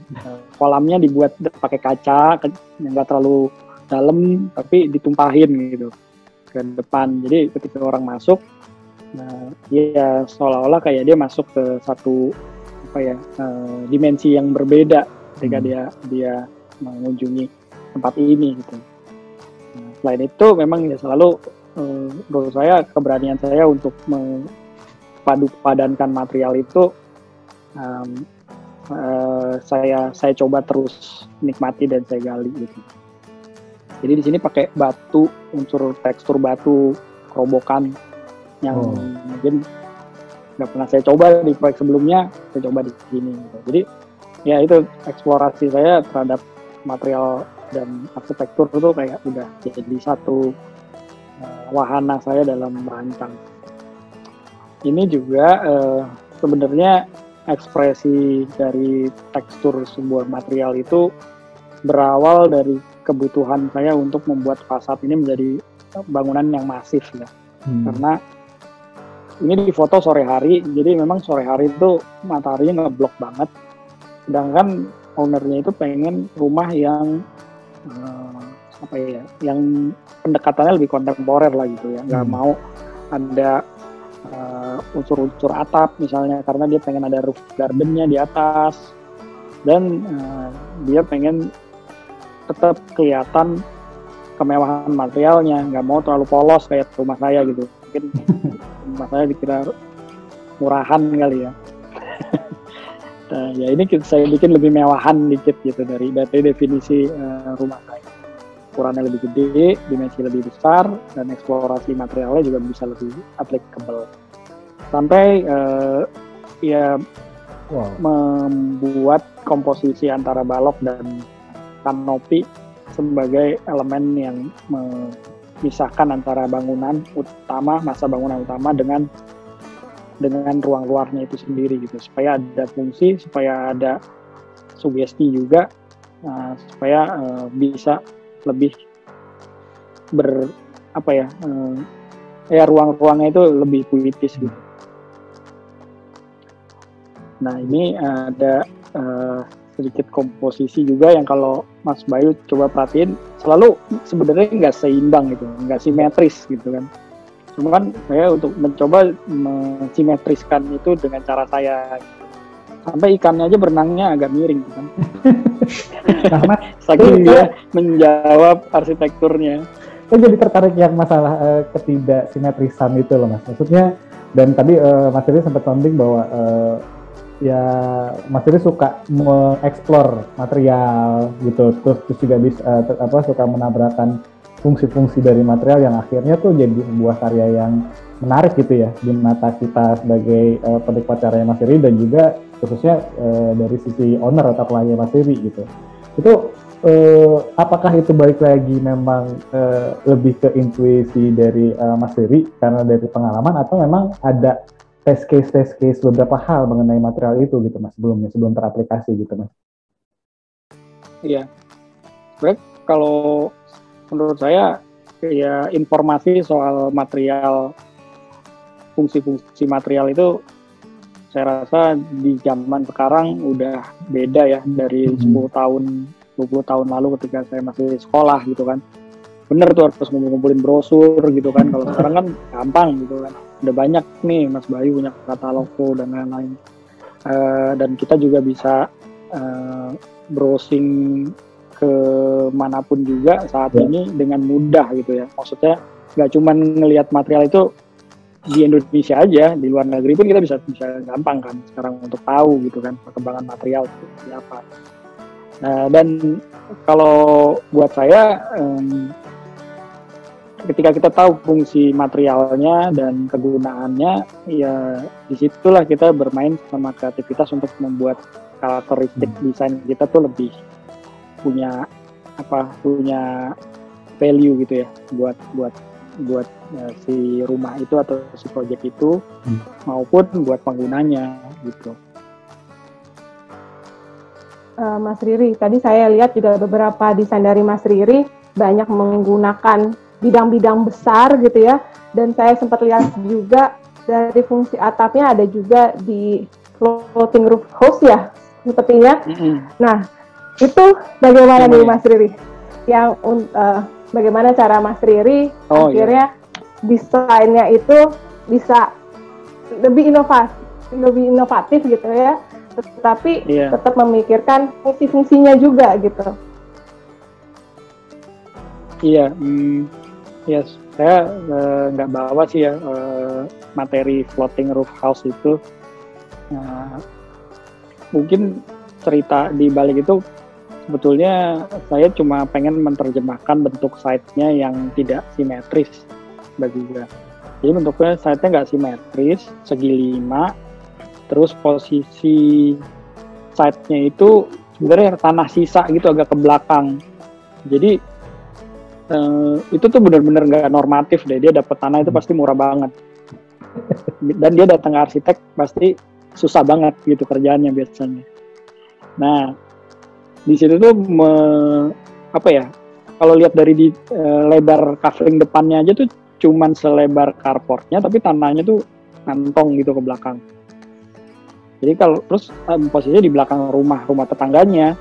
Kolamnya dibuat pakai kaca yang nggak terlalu dalam tapi ditumpahin gitu ke depan. Jadi ketika orang masuk, dia seolah-olah kayak dia masuk ke satu dimensi yang berbeda ketika dia mengunjungi tempat ini gitu. Nah, selain itu memang ya selalu menurut saya keberanian saya untuk padankan material itu saya coba terus nikmati dan saya gali gitu. Jadi di sini pakai batu, unsur tekstur batu kerobokan yang mungkin nggak pernah saya coba di proyek sebelumnya, saya coba di sini gitu. Jadi ya itu eksplorasi saya terhadap material dan arsitektur itu kayak udah jadi satu wahana saya dalam merancang. Ini juga sebenarnya ekspresi dari tekstur sebuah material itu berawal dari kebutuhan saya untuk membuat fasad ini menjadi bangunan yang masif ya. Karena ini di foto sore hari, jadi memang sore hari itu mataharinya ngeblok banget. Sedangkan ownernya itu pengen rumah yang yang pendekatannya lebih kontemporer lah gitu ya. Nggak mau ada unsur-unsur atap misalnya, karena dia pengen ada roof gardennya di atas, dan dia pengen tetap kelihatan kemewahan materialnya, nggak mau terlalu polos kayak rumah saya gitu. Mungkin rumah saya dikira murahan kali ya. Nah, ya ini saya bikin lebih mewahan dikit gitu dari definisi rumah saya. Ukurannya lebih gede, dimensi lebih besar, dan eksplorasi materialnya juga bisa lebih applicable. Sampai membuat komposisi antara balok dan kanopi sebagai elemen yang memisahkan antara bangunan utama, masa bangunan utama dengan dengan ruang luarnya itu sendiri gitu, supaya ada fungsi, supaya ada sugesti juga, supaya bisa lebih ruang-ruangnya itu lebih puitis gitu. Nah ini ada sedikit komposisi juga yang kalau Mas Bayu coba perhatiin selalu sebenarnya nggak seimbang gitu, nggak simetris gitu kan. Cuma kan saya untuk mencoba mensimetriskan itu dengan cara saya gitu. Sampai ikannya aja berenangnya agak miring gitu kan. Karena saking dia menjawab arsitekturnya. Saya jadi tertarik yang masalah ketidaksimetrisan itu loh Mas. Maksudnya, dan tadi Mas Riri sempat sounding bahwa ya Mas Riri suka mengeksplor material gitu, terus juga suka menabrakkan fungsi-fungsi dari material yang akhirnya tuh jadi sebuah karya yang menarik gitu ya di mata kita sebagai penikmat karya Mas Riri, dan juga khususnya dari sisi owner atau klien Mas Riri gitu. Itu apakah itu balik lagi memang lebih ke intuisi dari Mas Riri karena dari pengalaman, atau memang ada test case beberapa hal mengenai material itu gitu Mas sebelum teraplikasi gitu Mas? Iya, baik, kalau menurut saya ya informasi soal material, fungsi-fungsi material itu saya rasa di zaman sekarang udah beda ya dari 10 tahun 20 tahun lalu ketika saya masih sekolah gitu kan. Bener tuh harus ngumpulin brosur gitu kan. Kalau sekarang kan gampang gitu kan. Udah banyak nih Mas Bayu punya katalog dan lain-lain. Dan kita juga bisa browsing ke manapun juga saat ini dengan mudah gitu ya. Maksudnya nggak cuma ngelihat material itu di Indonesia aja, di luar negeri pun kita bisa gampang kan sekarang untuk tahu gitu kan perkembangan material seperti apa. Dan kalau buat saya ketika kita tahu fungsi materialnya dan kegunaannya, ya disitulah kita bermain sama kreativitas untuk membuat karakteristik desain kita tuh lebih punya value gitu ya buat si rumah itu atau si project itu maupun buat penggunanya gitu. Mas Riri, tadi saya lihat juga beberapa desain dari Mas Riri banyak menggunakan bidang-bidang besar gitu ya, dan saya sempat lihat juga dari fungsi atapnya ada juga di floating roof house ya sepertinya. Nah itu bagaimana nih Mas Riri? Yang bagaimana cara Mas Riri akhirnya desainnya itu bisa lebih inovatif gitu ya, tetapi tetap memikirkan fungsi-fungsinya juga gitu. Iya, yes, saya nggak bawa sih ya materi floating roof house itu. Mungkin cerita di balik itu sebetulnya saya cuma pengen menerjemahkan bentuk site-nya yang tidak simetris bagi gue. Jadi bentuknya site-nya nggak simetris, segi 5, terus posisi site-nya itu sebenarnya tanah sisa gitu agak ke belakang. Jadi itu tuh benar-benar nggak normatif deh, dia dapat tanah itu pasti murah banget. Dan dia datang ke arsitek pasti susah banget gitu kerjaannya biasanya. Nah, di situ tuh kalau lihat dari lebar covering depannya aja tuh cuman selebar carportnya, tapi tanahnya tuh ngantong gitu ke belakang. Jadi kalau terus posisinya di belakang rumah tetangganya.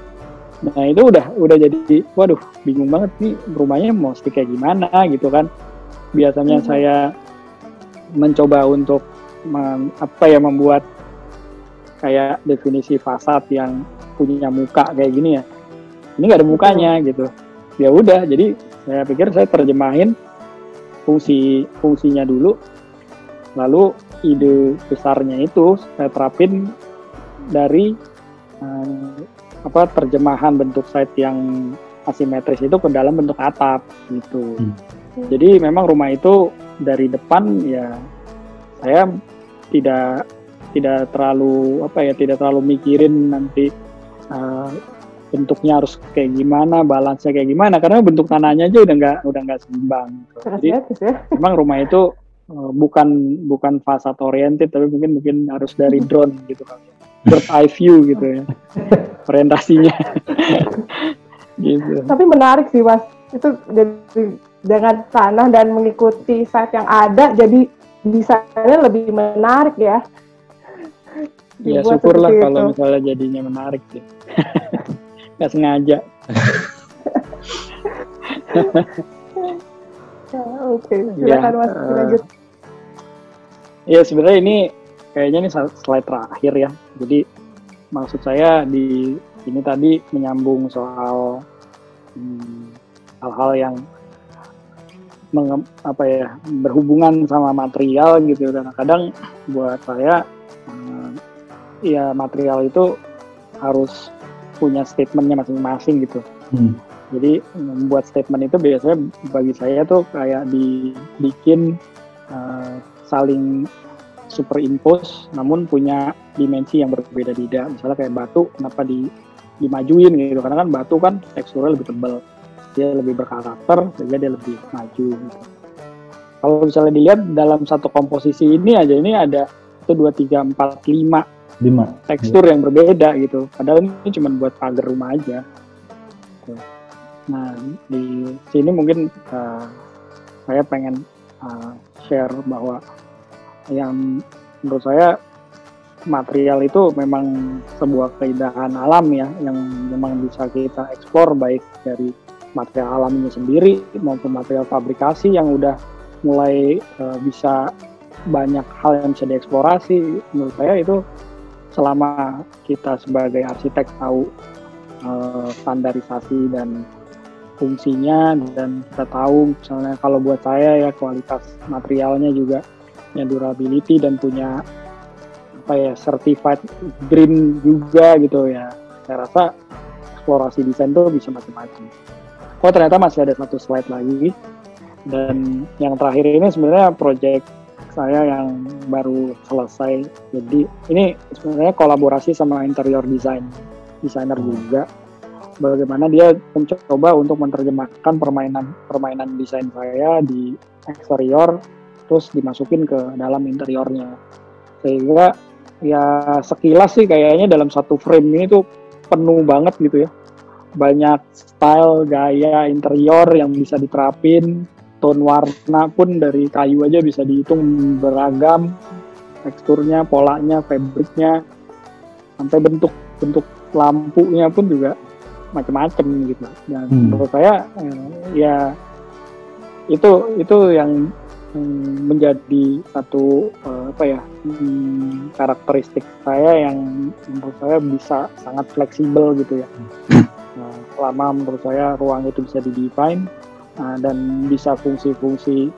Nah itu udah jadi waduh bingung banget nih rumahnya mesti kayak gimana gitu kan. Biasanya saya mencoba untuk membuat kayak definisi fasad yang punya muka kayak gini ya. Ini nggak ada mukanya gitu. Ya udah, jadi saya pikir saya terjemahin fungsinya dulu, lalu ide besarnya itu saya terapin dari terjemahan bentuk site yang asimetris itu ke dalam bentuk atap gitu. Jadi memang rumah itu dari depan ya saya tidak terlalu mikirin nanti bentuknya harus kayak gimana, balance-nya kayak gimana, karena bentuk tanahnya aja udah nggak seimbang. Gitu. Jadi memang rumah itu bukan fasad oriented, tapi mungkin harus dari drone gitu kan, bird eye view gitu ya orientasinya. Gitu. Tapi menarik sih Mas, itu jadi dengan tanah dan mengikuti site yang ada, jadi desainnya lebih menarik ya. Ya Dibuat syukurlah seperti kalau itu. misalnya jadinya menarik sih. Nggak sengaja. Oke, silakan Mas, lanjut. Ya sebenarnya ini kayaknya ini slide terakhir ya. Jadi maksud saya di ini tadi menyambung soal hal-hal yang berhubungan sama material gitu. Dan kadang buat saya ya material itu harus punya statementnya masing-masing gitu. Jadi membuat statement itu biasanya bagi saya tuh kayak dibikin saling superimpose namun punya dimensi yang berbeda-beda. Misalnya kayak batu, kenapa dimajuin gitu, karena kan batu kan teksturnya lebih tebal, dia lebih berkarakter sehingga dia lebih maju gitu. Kalau misalnya dilihat dalam satu komposisi ini aja, ini ada 1, 2, 3, 4, 5 tekstur yang berbeda gitu, padahal ini cuma buat pagar rumah aja. Nah di sini mungkin saya pengen share bahwa yang menurut saya material itu memang sebuah keindahan alam ya, yang memang bisa kita eksplor baik dari material alaminya sendiri maupun material fabrikasi yang udah mulai bisa banyak hal yang bisa dieksplorasi. Menurut saya itu selama kita sebagai arsitek tahu standarisasi dan fungsinya, dan kita tahu misalnya kalau buat saya ya kualitas materialnya juga punya durability dan punya certified green juga gitu ya. Saya rasa eksplorasi desain tuh bisa macam-macam. Ternyata masih ada satu slide lagi, dan yang terakhir ini sebenarnya project saya yang baru selesai. Jadi ini sebenarnya kolaborasi sama interior designer juga. Bagaimana dia mencoba untuk menerjemahkan permainan desain saya di eksterior terus dimasukin ke dalam interiornya, sehingga ya sekilas sih kayaknya dalam satu frame ini tuh penuh banget gitu ya, banyak style gaya interior yang bisa diterapin, tone warna pun dari kayu aja bisa dihitung beragam, teksturnya, polanya, fabriknya, sampai bentuk lampunya pun juga macam-macam gitu. Dan menurut saya ya itu yang menjadi satu karakteristik saya yang menurut saya bisa sangat fleksibel gitu ya. Selama menurut saya ruang itu bisa didefine dan bisa fungsi-fungsi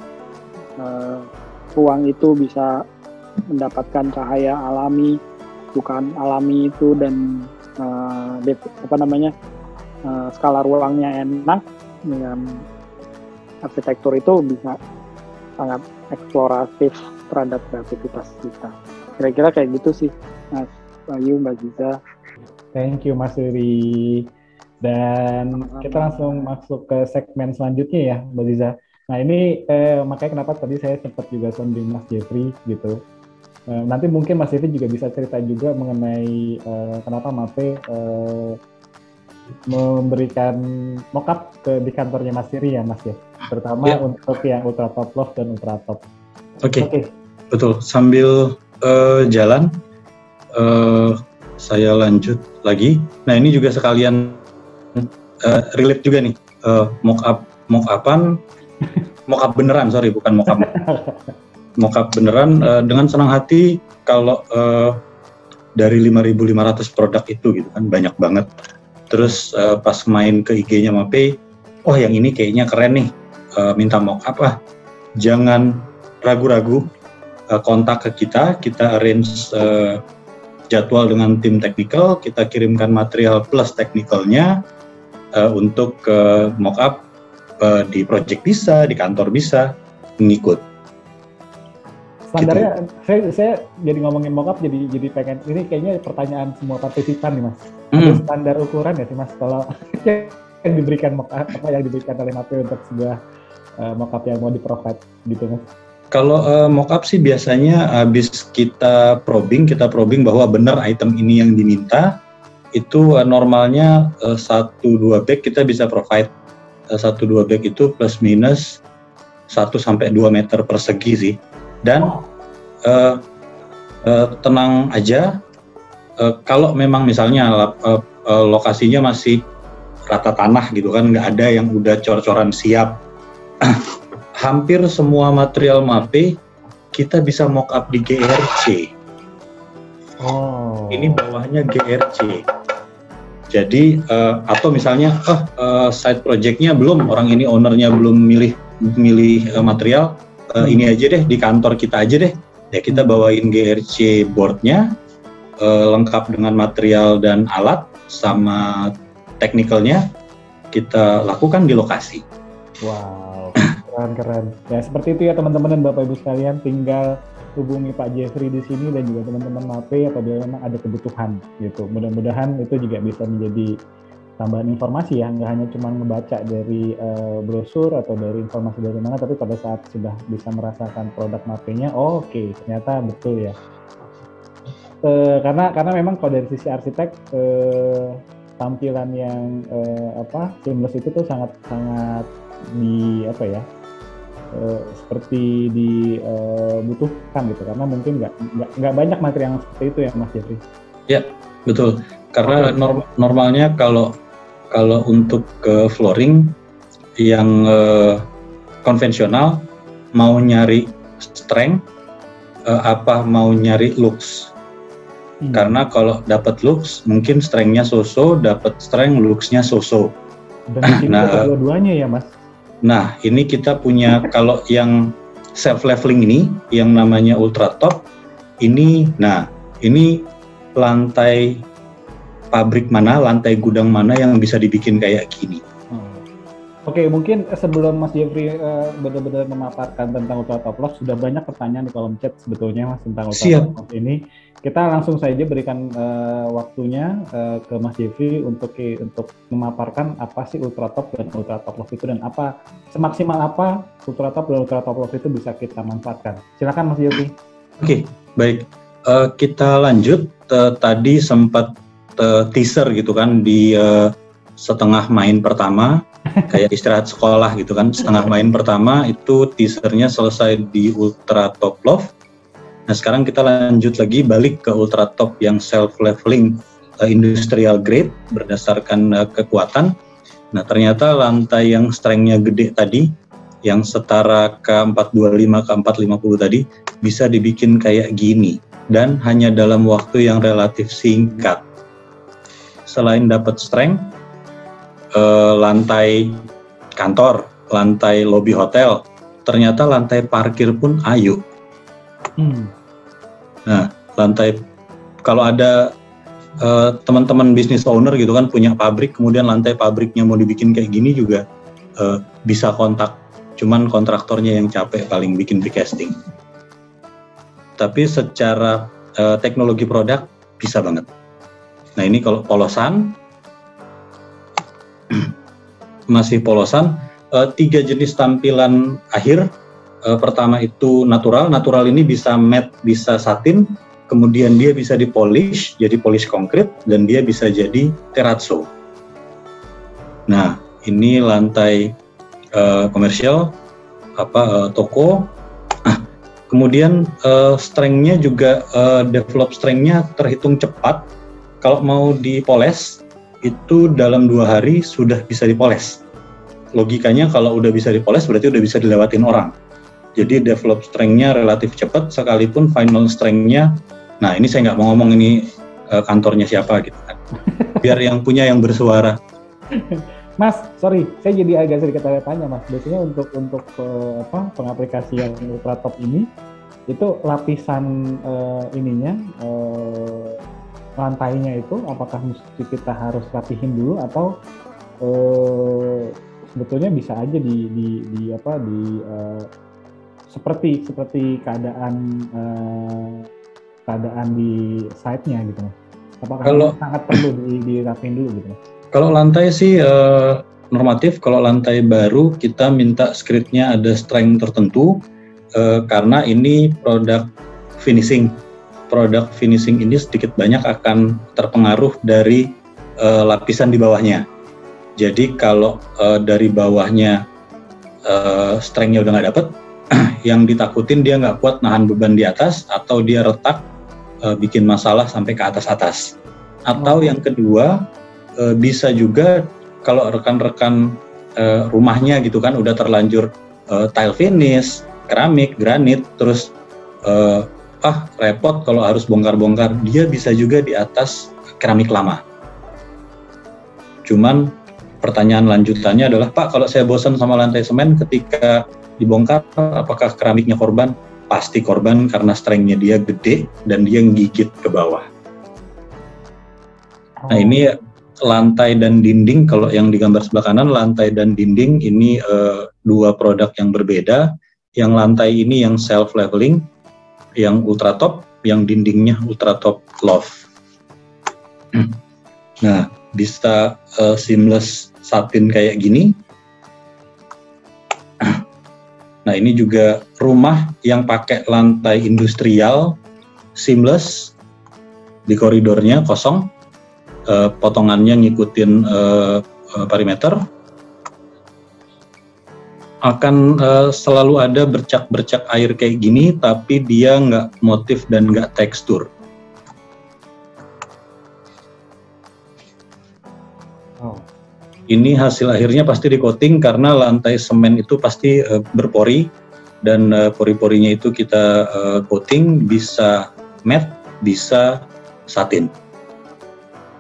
ruang itu bisa mendapatkan cahaya alami, bukan alami itu, dan skala ruangnya enak, dengan arsitektur itu bisa sangat eksploratif terhadap kreativitas kita. Kira-kira kayak gitu sih, Mas Bayu, Mbak Ziza. Thank you Mas Riri. Dan kita langsung masuk ke segmen selanjutnya ya Mbak Ziza. Nah ini makanya kenapa tadi saya sempat juga sounding Mas Jeffrey gitu. Nanti mungkin Mas Jeffrey juga bisa cerita juga mengenai kenapa MAPE memberikan mockup di kantornya Mas Riri ya Mas ya, terutama untuk yang ultra top loft dan ultra top. Oke. Betul. Sambil jalan saya lanjut lagi. Nah ini juga sekalian relate juga nih, mockup beneran, sorry bukan mockup. Mockup beneran dengan senang hati kalau dari 5.500 produk itu gitu kan, banyak banget. Terus pas main ke IG-nya MAPE, yang ini kayaknya keren nih, minta mockup jangan ragu-ragu, kontak ke kita arrange jadwal dengan tim technical, kita kirimkan material plus technicalnya untuk mockup di project bisa, di kantor bisa, ngikut. Standarnya, gitu. saya jadi ngomongin mockup jadi pengen, ini kayaknya pertanyaan semua partisipan nih Mas. Ada standar ukuran ya sih Mas kalau yang diberikan mockup, yang diberikan oleh MAPE untuk sebuah mockup yang mau di-provide gitu Mas? Kalau mockup sih biasanya habis kita probing bahwa benar item ini yang diminta, itu normalnya 1-2 bag kita bisa provide. 1-2 bag itu plus minus 1-2 meter persegi sih. Dan tenang aja, kalau memang misalnya lokasinya masih rata tanah gitu kan, nggak ada yang udah cor-coran siap. Hampir semua material MAPE kita bisa mock up di GRC. Ini bawahnya GRC. Jadi atau misalnya side projectnya belum, orang ini ownernya belum milih material, ini aja deh di kantor kita aja deh. Ya kita bawain GRC boardnya lengkap dengan material dan alat sama technicalnya, kita lakukan di lokasi. Wow. Keren. Ya seperti itu ya teman-teman dan Bapak Ibu sekalian, tinggal hubungi Pak Jeffrey di sini dan juga teman-teman MAPE apabila memang ada kebutuhan gitu. Mudah-mudahan itu juga bisa menjadi tambahan informasi ya, nggak hanya cuma membaca dari brosur atau dari informasi dari mana, tapi pada saat sudah bisa merasakan produk MAPE-nya, oke, ternyata betul ya. Karena memang kalau dari sisi arsitek tampilan yang seamless itu tuh sangat seperti dibutuhkan gitu, karena mungkin nggak banyak material yang seperti itu ya Mas Jeffrey. Ya betul, karena normalnya kalau untuk flooring yang konvensional mau nyari strength apa mau nyari looks. Karena kalau dapat looks mungkin strength-nya so-so, dapat strength looks-nya so-so. Dan dua-duanya ya Mas. Nah, ini kita punya kalau yang self leveling ini yang namanya ultra top ini, ini lantai pabrik mana, lantai gudang mana yang bisa dibikin kayak gini. Oke, mungkin sebelum Mas Jeffrey benar-benar memaparkan tentang ultra top loft, sudah banyak pertanyaan di kolom chat sebetulnya Mas tentang ultra top loft ini. Kita langsung saja berikan waktunya ke Mas Jeffrey untuk memaparkan apa sih ultra top dan ultra top loft itu, dan apa semaksimal apa ultra top dan ultra top loft itu bisa kita manfaatkan. Silakan Mas Jeffrey. Oke, baik. Kita lanjut. Tadi sempat teaser gitu kan di setengah main pertama, kayak istirahat sekolah gitu kan. Setengah main pertama itu teasernya selesai di ultra top loft. Nah sekarang kita lanjut lagi balik ke ultra top yang self leveling industrial grade berdasarkan kekuatan. Nah ternyata lantai yang strength-nya gede tadi, yang setara K425 K450 tadi, bisa dibikin kayak gini dan hanya dalam waktu yang relatif singkat. Selain dapat strength, lantai kantor, lantai lobi hotel, ternyata lantai parkir pun ayu. Nah, lantai, kalau ada teman-teman bisnis owner gitu kan punya pabrik, kemudian lantai pabriknya mau dibikin kayak gini juga bisa kontak, cuman kontraktornya yang capek paling bikin precasting. Tapi secara teknologi produk bisa banget. Nah ini kalau polosan, masih polosan, 3 jenis tampilan akhir. Pertama itu natural ini bisa matte, bisa satin, kemudian dia bisa dipolish, jadi polish konkrit, dan dia bisa jadi terrazzo. Nah, ini lantai komersial, toko. Kemudian strength-nya juga, develop strength-nya terhitung cepat. Kalau mau dipoles, itu dalam 2 hari sudah bisa dipoles. Logikanya kalau udah bisa dipoles berarti udah bisa dilewatin orang. Jadi develop strength-nya relatif cepat, sekalipun final strength-nya, nah ini saya nggak mau ngomong ini kantornya siapa gitu kan, biar yang punya yang bersuara. Mas, sorry, saya jadi agak sedikit tanya Mas. Biasanya untuk pengaplikasian ultra top ini, itu lapisan lantainya itu apakah mesti kita harus rapihin dulu atau sebetulnya bisa aja seperti keadaan di site-nya gitu. Apakah sangat perlu dirapiin dulu gitu? Kalau lantai sih normatif, kalau lantai baru kita minta script-nya ada strength tertentu, karena ini produk finishing. Produk finishing ini sedikit banyak akan terpengaruh dari lapisan di bawahnya. Jadi kalau dari bawahnya strength-nya udah nggak dapet, yang ditakutin dia nggak kuat nahan beban di atas, atau dia retak bikin masalah sampai ke atas-atas. Atau yang kedua, bisa juga kalau rekan-rekan rumahnya gitu kan udah terlanjur tile finish, keramik, granit, terus repot kalau harus bongkar-bongkar, dia bisa juga di atas keramik lama. Cuman pertanyaan lanjutannya adalah, Pak, kalau saya bosan sama lantai semen ketika dibongkar, apakah keramiknya korban? Pasti korban karena strength-nya dia gede dan dia gigit ke bawah. Nah, ini lantai dan dinding, kalau yang di gambar sebelah kanan, lantai dan dinding ini dua produk yang berbeda. Yang lantai ini yang self-leveling, yang ultra top, yang dindingnya ultra top loft. Nah, bisa seamless satin kayak gini. Nah, ini juga rumah yang pakai lantai industrial seamless, di koridornya kosong, potongannya ngikutin perimeter. Akan selalu ada bercak-bercak air kayak gini, tapi dia nggak motif dan nggak tekstur. Ini hasil akhirnya pasti di coating, karena lantai semen itu pasti berpori, dan pori-porinya itu kita coating, bisa matte, bisa satin.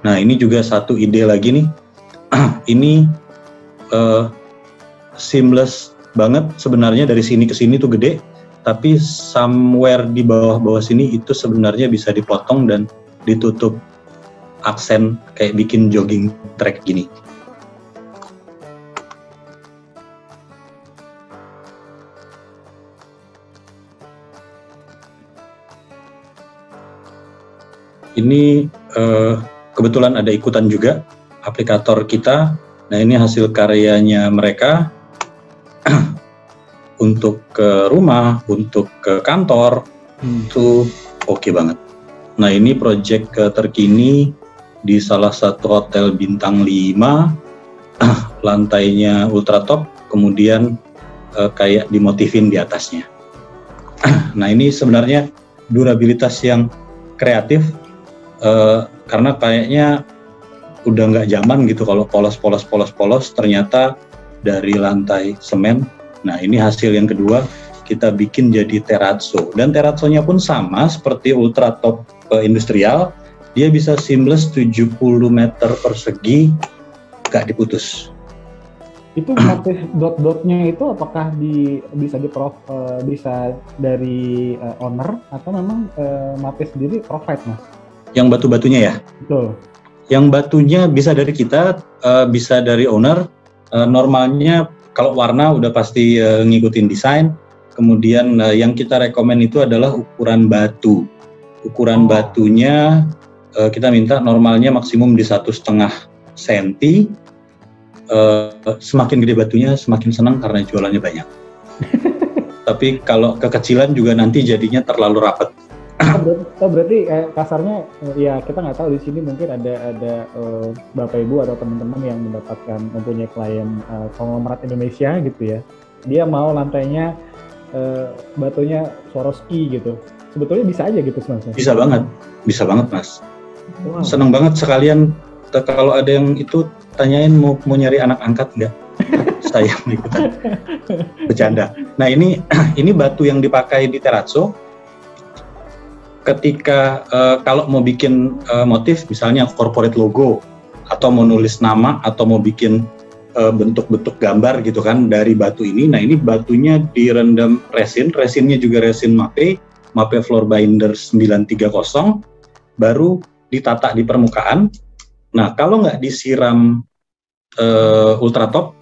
Nah, ini juga satu ide lagi nih. Ini seamless banget sebenarnya, dari sini ke sini tuh gede, tapi somewhere di bawah-bawah sini itu sebenarnya bisa dipotong dan ditutup aksen kayak bikin jogging track gini. Ini kebetulan ada ikutan juga aplikator kita. Nah, ini hasil karyanya mereka untuk ke rumah, untuk ke kantor, itu oke banget. Nah, ini project terkini di salah satu hotel bintang 5, lantainya ultra top, kemudian kayak dimotifin di atasnya. Nah, ini sebenarnya durabilitas yang kreatif, karena kayaknya udah nggak zaman gitu kalau polos, ternyata dari lantai semen. Nah, ini hasil yang kedua, kita bikin jadi terrazzo, dan terrazzonya pun sama seperti ultra top industrial, dia bisa seamless 70 meter persegi, nggak diputus. Itu motif dot-dotnya itu apakah bisa dari owner, atau memang motif sendiri provide, Mas? Yang batu-batunya ya? Betul. Yang batunya bisa dari kita, bisa dari owner. Normalnya kalau warna udah pasti ngikutin desain. Kemudian yang kita rekomen itu adalah ukuran batu. Ukuran batunya kita minta normalnya maksimum di 1,5 cm. Semakin gede batunya semakin senang karena jualannya banyak. Tapi kalau kekecilan juga nanti jadinya terlalu rapat. Berarti kasarnya ya kita nggak tahu, di sini mungkin ada bapak ibu atau teman-teman yang mempunyai klien konglomerat Indonesia gitu ya, dia mau lantainya batunya Swarovski gitu, sebetulnya bisa aja gitu sebenarnya. Bisa banget Mas. Wow. Seneng banget sekalian kalau ada yang itu tanyain mau nyari anak angkat nggak? Saya ikutan bercanda. Nah, ini batu yang dipakai di terrazzo. Ketika kalau mau bikin motif, misalnya corporate logo, atau mau nulis nama, atau mau bikin bentuk-bentuk gambar gitu kan dari batu ini. Nah, ini batunya direndam resinnya juga resin Mapei Floor Binder 930, baru ditata di permukaan. Nah, kalau nggak disiram ultra top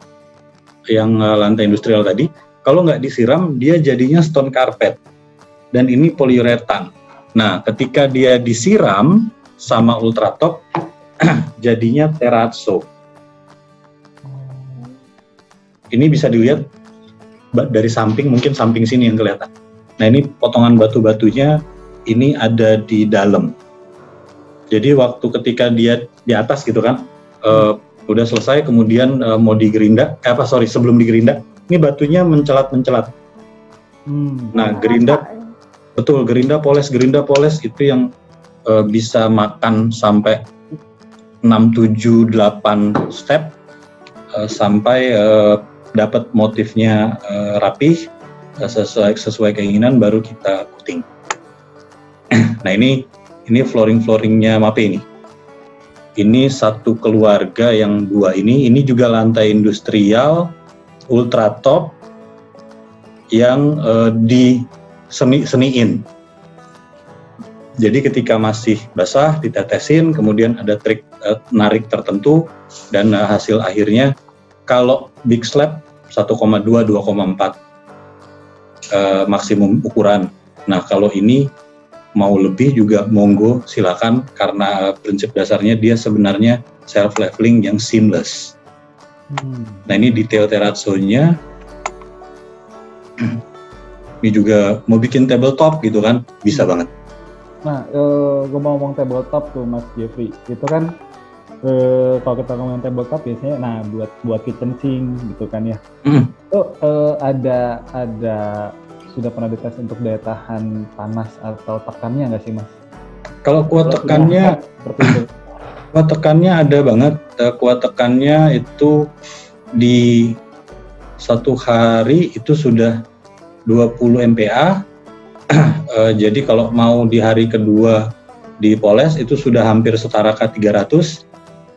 yang lantai industrial tadi, kalau nggak disiram dia jadinya stone carpet, dan ini poliuretan. Nah, ketika dia disiram sama ultra top, jadinya terrazzo. Ini bisa dilihat dari samping, mungkin samping sini yang kelihatan. Nah ini potongan batu-batunya ini ada di dalam. Jadi waktu ketika dia di atas gitu kan, udah selesai kemudian mau digerinda, sebelum digerinda, ini batunya mencelat-mencelat. Nah gerinda poles itu yang bisa makan sampai 6, 7, 8 step sampai dapat motifnya rapih sesuai keinginan baru kita coating. Nah ini flooringnya MAPE ini. Ini satu keluarga yang dua ini juga lantai industrial ultra top yang di seniin. Jadi ketika masih basah ditetesin, kemudian ada trik narik tertentu dan hasil akhirnya kalau big slab 1,2, 2,4 maksimum ukuran. Nah kalau ini mau lebih juga monggo silakan, karena prinsip dasarnya dia sebenarnya self leveling yang seamless. Nah ini detail terrazzo-nya. Ini juga mau bikin tabletop gitu kan, bisa banget. Nah, gue mau ngomong tabletop tuh Mas Jeffrey, itu kan kalau kita ngomongin tabletop biasanya, nah buat kitchen sink gitu kan ya. Itu ada sudah pernah dites untuk daya tahan panas atau tekannya nggak sih Mas? Kalau kuat tekannya, kuat tekannya ada banget. Kuat tekannya itu di satu hari itu sudah 20 MPa. Jadi kalau mau di hari kedua dipoles itu sudah hampir setara K300.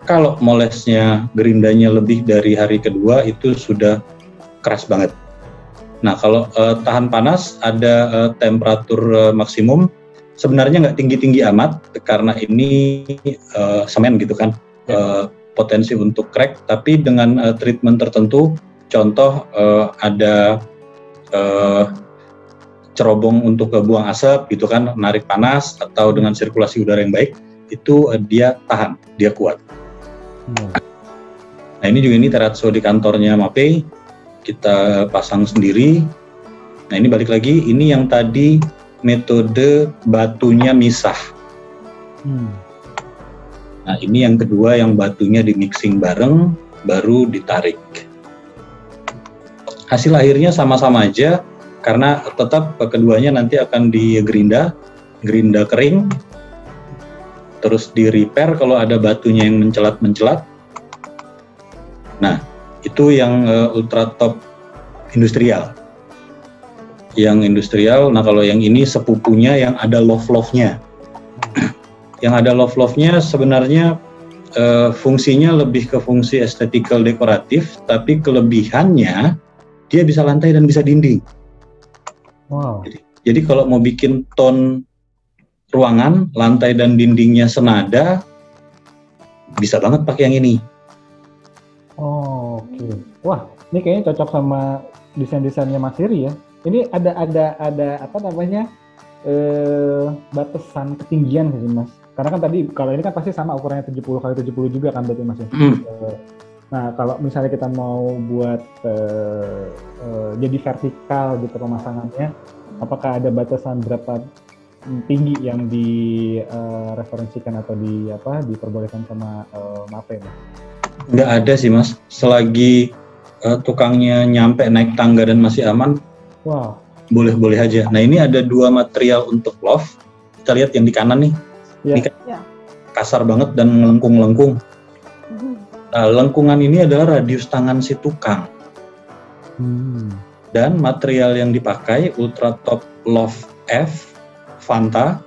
Kalau molesnya gerindanya lebih dari hari kedua itu sudah keras banget. Nah kalau tahan panas ada temperatur maksimum, sebenarnya nggak tinggi-tinggi amat karena ini semen gitu kan, potensi untuk crack, tapi dengan treatment tertentu, contoh ada cerobong untuk buang asap gitu kan, narik panas, atau dengan sirkulasi udara yang baik, itu dia tahan, dia kuat. Nah ini terrazzo di kantornya MAPE, kita pasang sendiri. Nah ini balik lagi, ini yang tadi metode batunya misah. Nah ini yang kedua yang batunya di mixing bareng, baru ditarik. Hasil akhirnya sama-sama aja, karena tetap keduanya nanti akan digerinda kering, terus di repair kalau ada batunya yang mencelat-mencelat. Nah itu yang ultra top industrial. Yang industrial, nah kalau yang ini sepupunya yang ada love-love-nya. Yang ada love-love-nya sebenarnya fungsinya lebih ke fungsi estetikal dekoratif, tapi kelebihannya dia bisa lantai dan bisa dinding. Wow. Jadi kalau mau bikin tone ruangan, lantai dan dindingnya senada, bisa banget pakai yang ini. Oh, oke. Wah, ini kayaknya cocok sama desain-desainnya Mas Heri ya. Ini ada apa namanya, batasan ketinggian sih Mas. Karena kan tadi kalau ini kan pasti sama ukurannya 70x70 juga kan berarti Mas ya. Nah kalau misalnya kita mau buat jadi vertikal gitu pemasangannya, apakah ada batasan berapa tinggi yang direferensikan atau diperbolehkan sama MAPE Mas? Nggak ada sih Mas, selagi tukangnya nyampe naik tangga dan masih aman, wow, boleh-boleh aja. Nah ini ada dua material untuk loft, kita lihat yang di kanan nih, ini kan kasar banget dan melengkung-lengkung. Nah, lengkungan ini adalah radius tangan si tukang. Dan material yang dipakai Ultra Top Loft F Vanta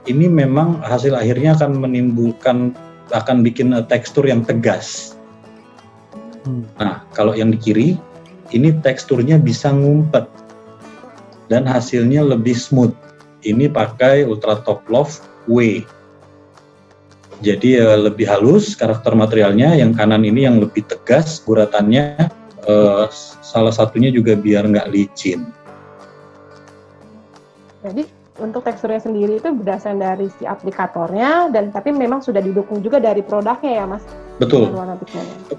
ini memang hasil akhirnya akan bikin tekstur yang tegas. Nah, kalau yang di kiri ini teksturnya bisa ngumpet dan hasilnya lebih smooth. Ini pakai Ultra Top Loft W. Jadi lebih halus karakter materialnya. Yang kanan ini yang lebih tegas guratannya. Salah satunya juga biar nggak licin. Jadi untuk teksturnya sendiri itu berdasarkan dari si aplikatornya, dan tapi memang sudah didukung juga dari produknya ya Mas? Betul.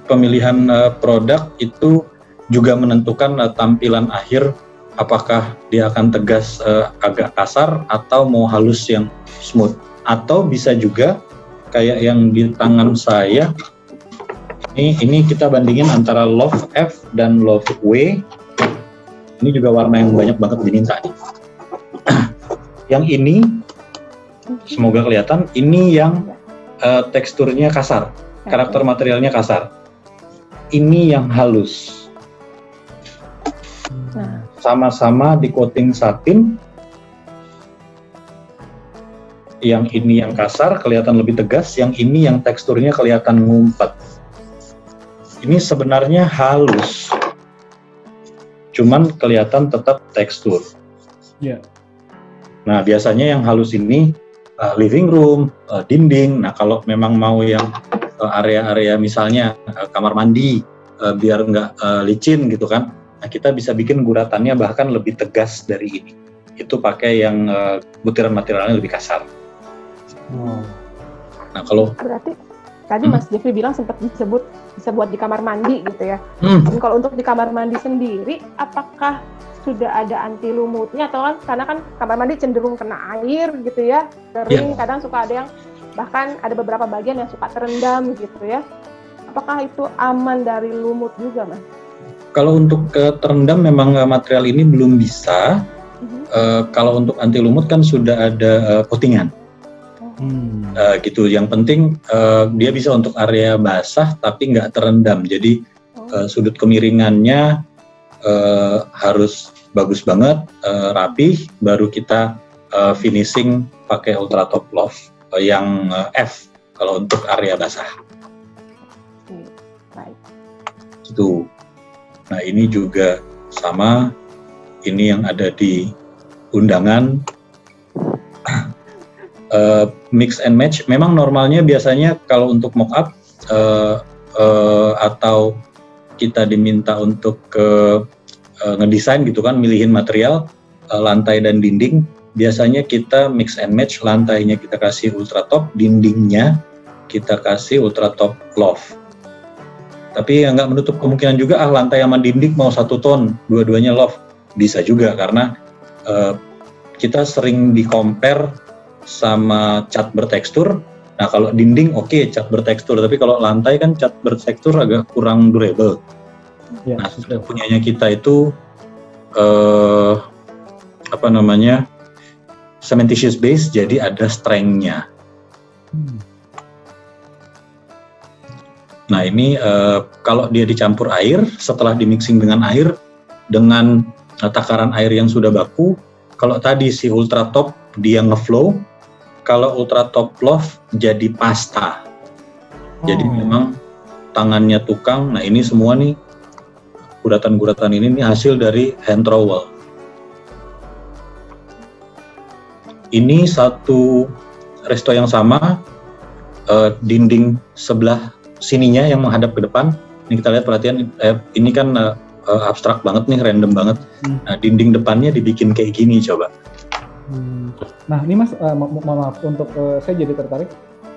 Pemilihan produk itu juga menentukan tampilan akhir, apakah dia akan tegas agak kasar atau mau halus yang smooth. Atau bisa juga kayak yang di tangan saya, ini kita bandingin antara Love F dan Love W. Ini juga warna yang banyak banget diminta nih. Yang ini, semoga kelihatan, ini yang teksturnya kasar, karakter materialnya kasar. Ini yang halus. Sama-sama di coating satin. Yang ini yang kasar, kelihatan lebih tegas. Yang ini yang teksturnya kelihatan ngumpet. Ini sebenarnya halus, cuman kelihatan tetap tekstur. Yeah. Nah, biasanya yang halus ini living room, dinding. Nah, kalau memang mau yang area-area misalnya kamar mandi, biar nggak licin gitu kan, nah kita bisa bikin guratannya bahkan lebih tegas dari ini. Itu pakai yang butiran materialnya lebih kasar. Nah, kalau berarti tadi Mas Jeffrey bilang sempat disebut bisa buat di kamar mandi gitu ya. Dan kalau untuk di kamar mandi sendiri, apakah sudah ada anti lumutnya atau kan karena kan kamar mandi cenderung kena air gitu ya, kering, kadang suka ada yang bahkan ada beberapa bagian yang suka terendam gitu ya. Apakah itu aman dari lumut juga, Mas? Kalau untuk terendam memang material ini belum bisa. Kalau untuk anti lumut kan sudah ada coatingan. Gitu. Yang penting dia bisa untuk area basah tapi nggak terendam. Jadi sudut kemiringannya harus bagus banget, rapih. Baru kita finishing pakai Ultra Top Loft yang F kalau untuk area basah. Gitu. Nah, ini juga sama. Ini yang ada di undangan. Mix and match. Memang normalnya biasanya kalau untuk mock-up atau kita diminta untuk ngedesain gitu kan, milihin material lantai dan dinding, biasanya kita mix and match. Lantainya kita kasih Ultra Top, dindingnya kita kasih Ultra Top Loft. Tapi nggak menutup kemungkinan juga lantai sama dinding mau satu tone, dua-duanya Loft, bisa juga karena kita sering di-compare sama cat bertekstur. Nah, kalau dinding oke, cat bertekstur, tapi kalau lantai kan cat bertekstur agak kurang durable. Nah, punyanya kita itu cementitious base, jadi ada strength-nya. Nah, ini kalau dia dicampur air, setelah dimixing dengan air, dengan takaran air yang sudah baku, kalau tadi si Ultra Top dia ngeflow, kalau Ultra Top Loft jadi pasta. Jadi memang tangannya tukang. Nah, ini semua nih guratan-guratan ini hasil dari hand trowel. Ini satu resto yang sama, dinding sebelah sininya yang menghadap ke depan. Ini kita lihat, perhatian, ini kan abstrak banget nih, random banget. Nah, dinding depannya dibikin kayak gini, coba. Nah, ini Mas, maaf untuk saya jadi tertarik.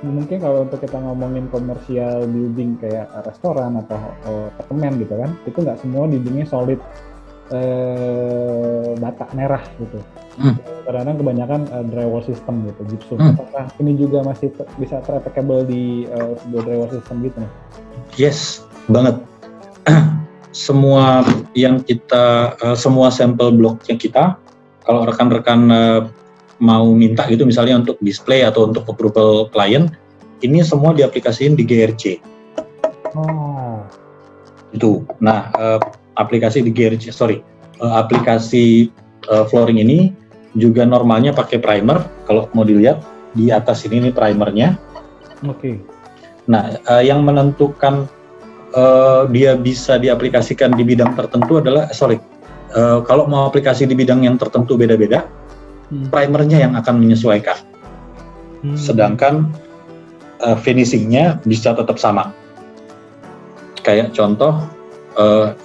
Mungkin kalau untuk kita ngomongin komersial building kayak restoran atau apartemen gitu kan, itu nggak semua dindingnya solid bata merah gitu. Kadang-kadang kebanyakan drywall system gitu, gypsum. Apakah ini juga masih bisa applicable di sebuah drywall system gitu? Yes, banget. Semua yang kita, semua sampel bloknya kita, kalau rekan-rekan mau minta gitu misalnya untuk display atau untuk approval klien, ini semua diaplikasiin di GRC. Itu. Nah, aplikasi di GRC, aplikasi flooring ini juga normalnya pakai primer. Kalau mau dilihat di atas ini primernya. Nah, yang menentukan dia bisa diaplikasikan di bidang tertentu adalah kalau mau aplikasi di bidang yang tertentu beda-beda, primernya yang akan menyesuaikan. Sedangkan finishingnya bisa tetap sama. Kayak contoh,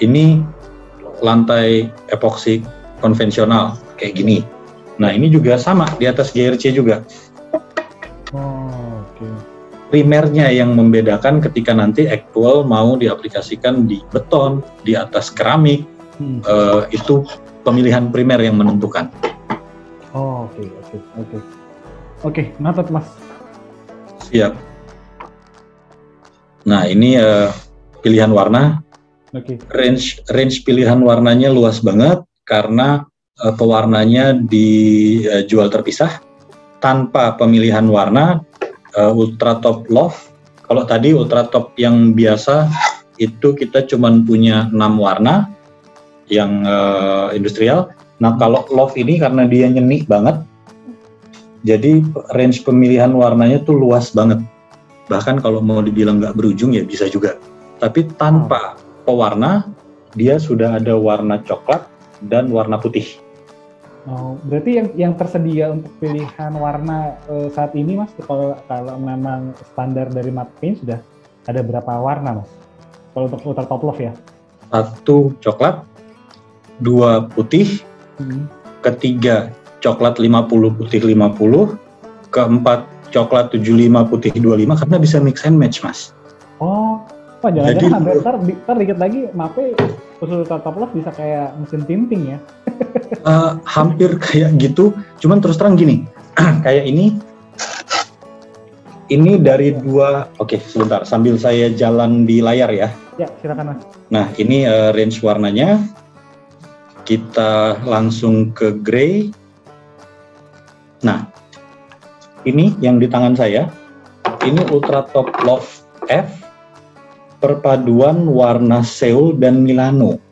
ini lantai epoksi konvensional kayak gini. Nah, ini juga sama di atas GRC juga. primernya yang membedakan ketika nanti actual mau diaplikasikan di beton, di atas keramik, itu pemilihan primer yang menentukan. Oh, oke, noted Mas. Siap. Nah, ini pilihan warna. Range pilihan warnanya luas banget karena pewarnanya dijual terpisah tanpa pemilihan warna. Ultra Top Loft. Kalau tadi Ultra Top yang biasa itu kita cuman punya 6 warna yang industrial. Nah, kalau Loft ini karena dia nyeni banget, jadi range pemilihan warnanya tuh luas banget. Bahkan kalau mau dibilang nggak berujung ya bisa juga. Tapi tanpa pewarna, dia sudah ada warna coklat dan warna putih. Oh, berarti yang tersedia untuk pilihan warna saat ini Mas, kalau memang standar dari MAPE sudah ada berapa warna Mas? Kalau untuk Ultra Top Loft ya? 1 coklat, 2 putih, ketiga coklat 50 putih 50, keempat coklat 75 putih 25 karena bisa mix and match Mas. Oh, jangan-jangan ntar dikit lagi MAPE khusus Ultra Top Loft bisa kayak mesin tinting ya? Hampir kayak gitu, cuman terus terang gini, kayak ini dari 2, oke sebentar sambil saya jalan di layar ya. Ya silakan Mas. Nah ini range warnanya, kita langsung ke grey. Nah ini yang di tangan saya, ini Ultra Top Loft F, perpaduan warna Seoul dan Milano.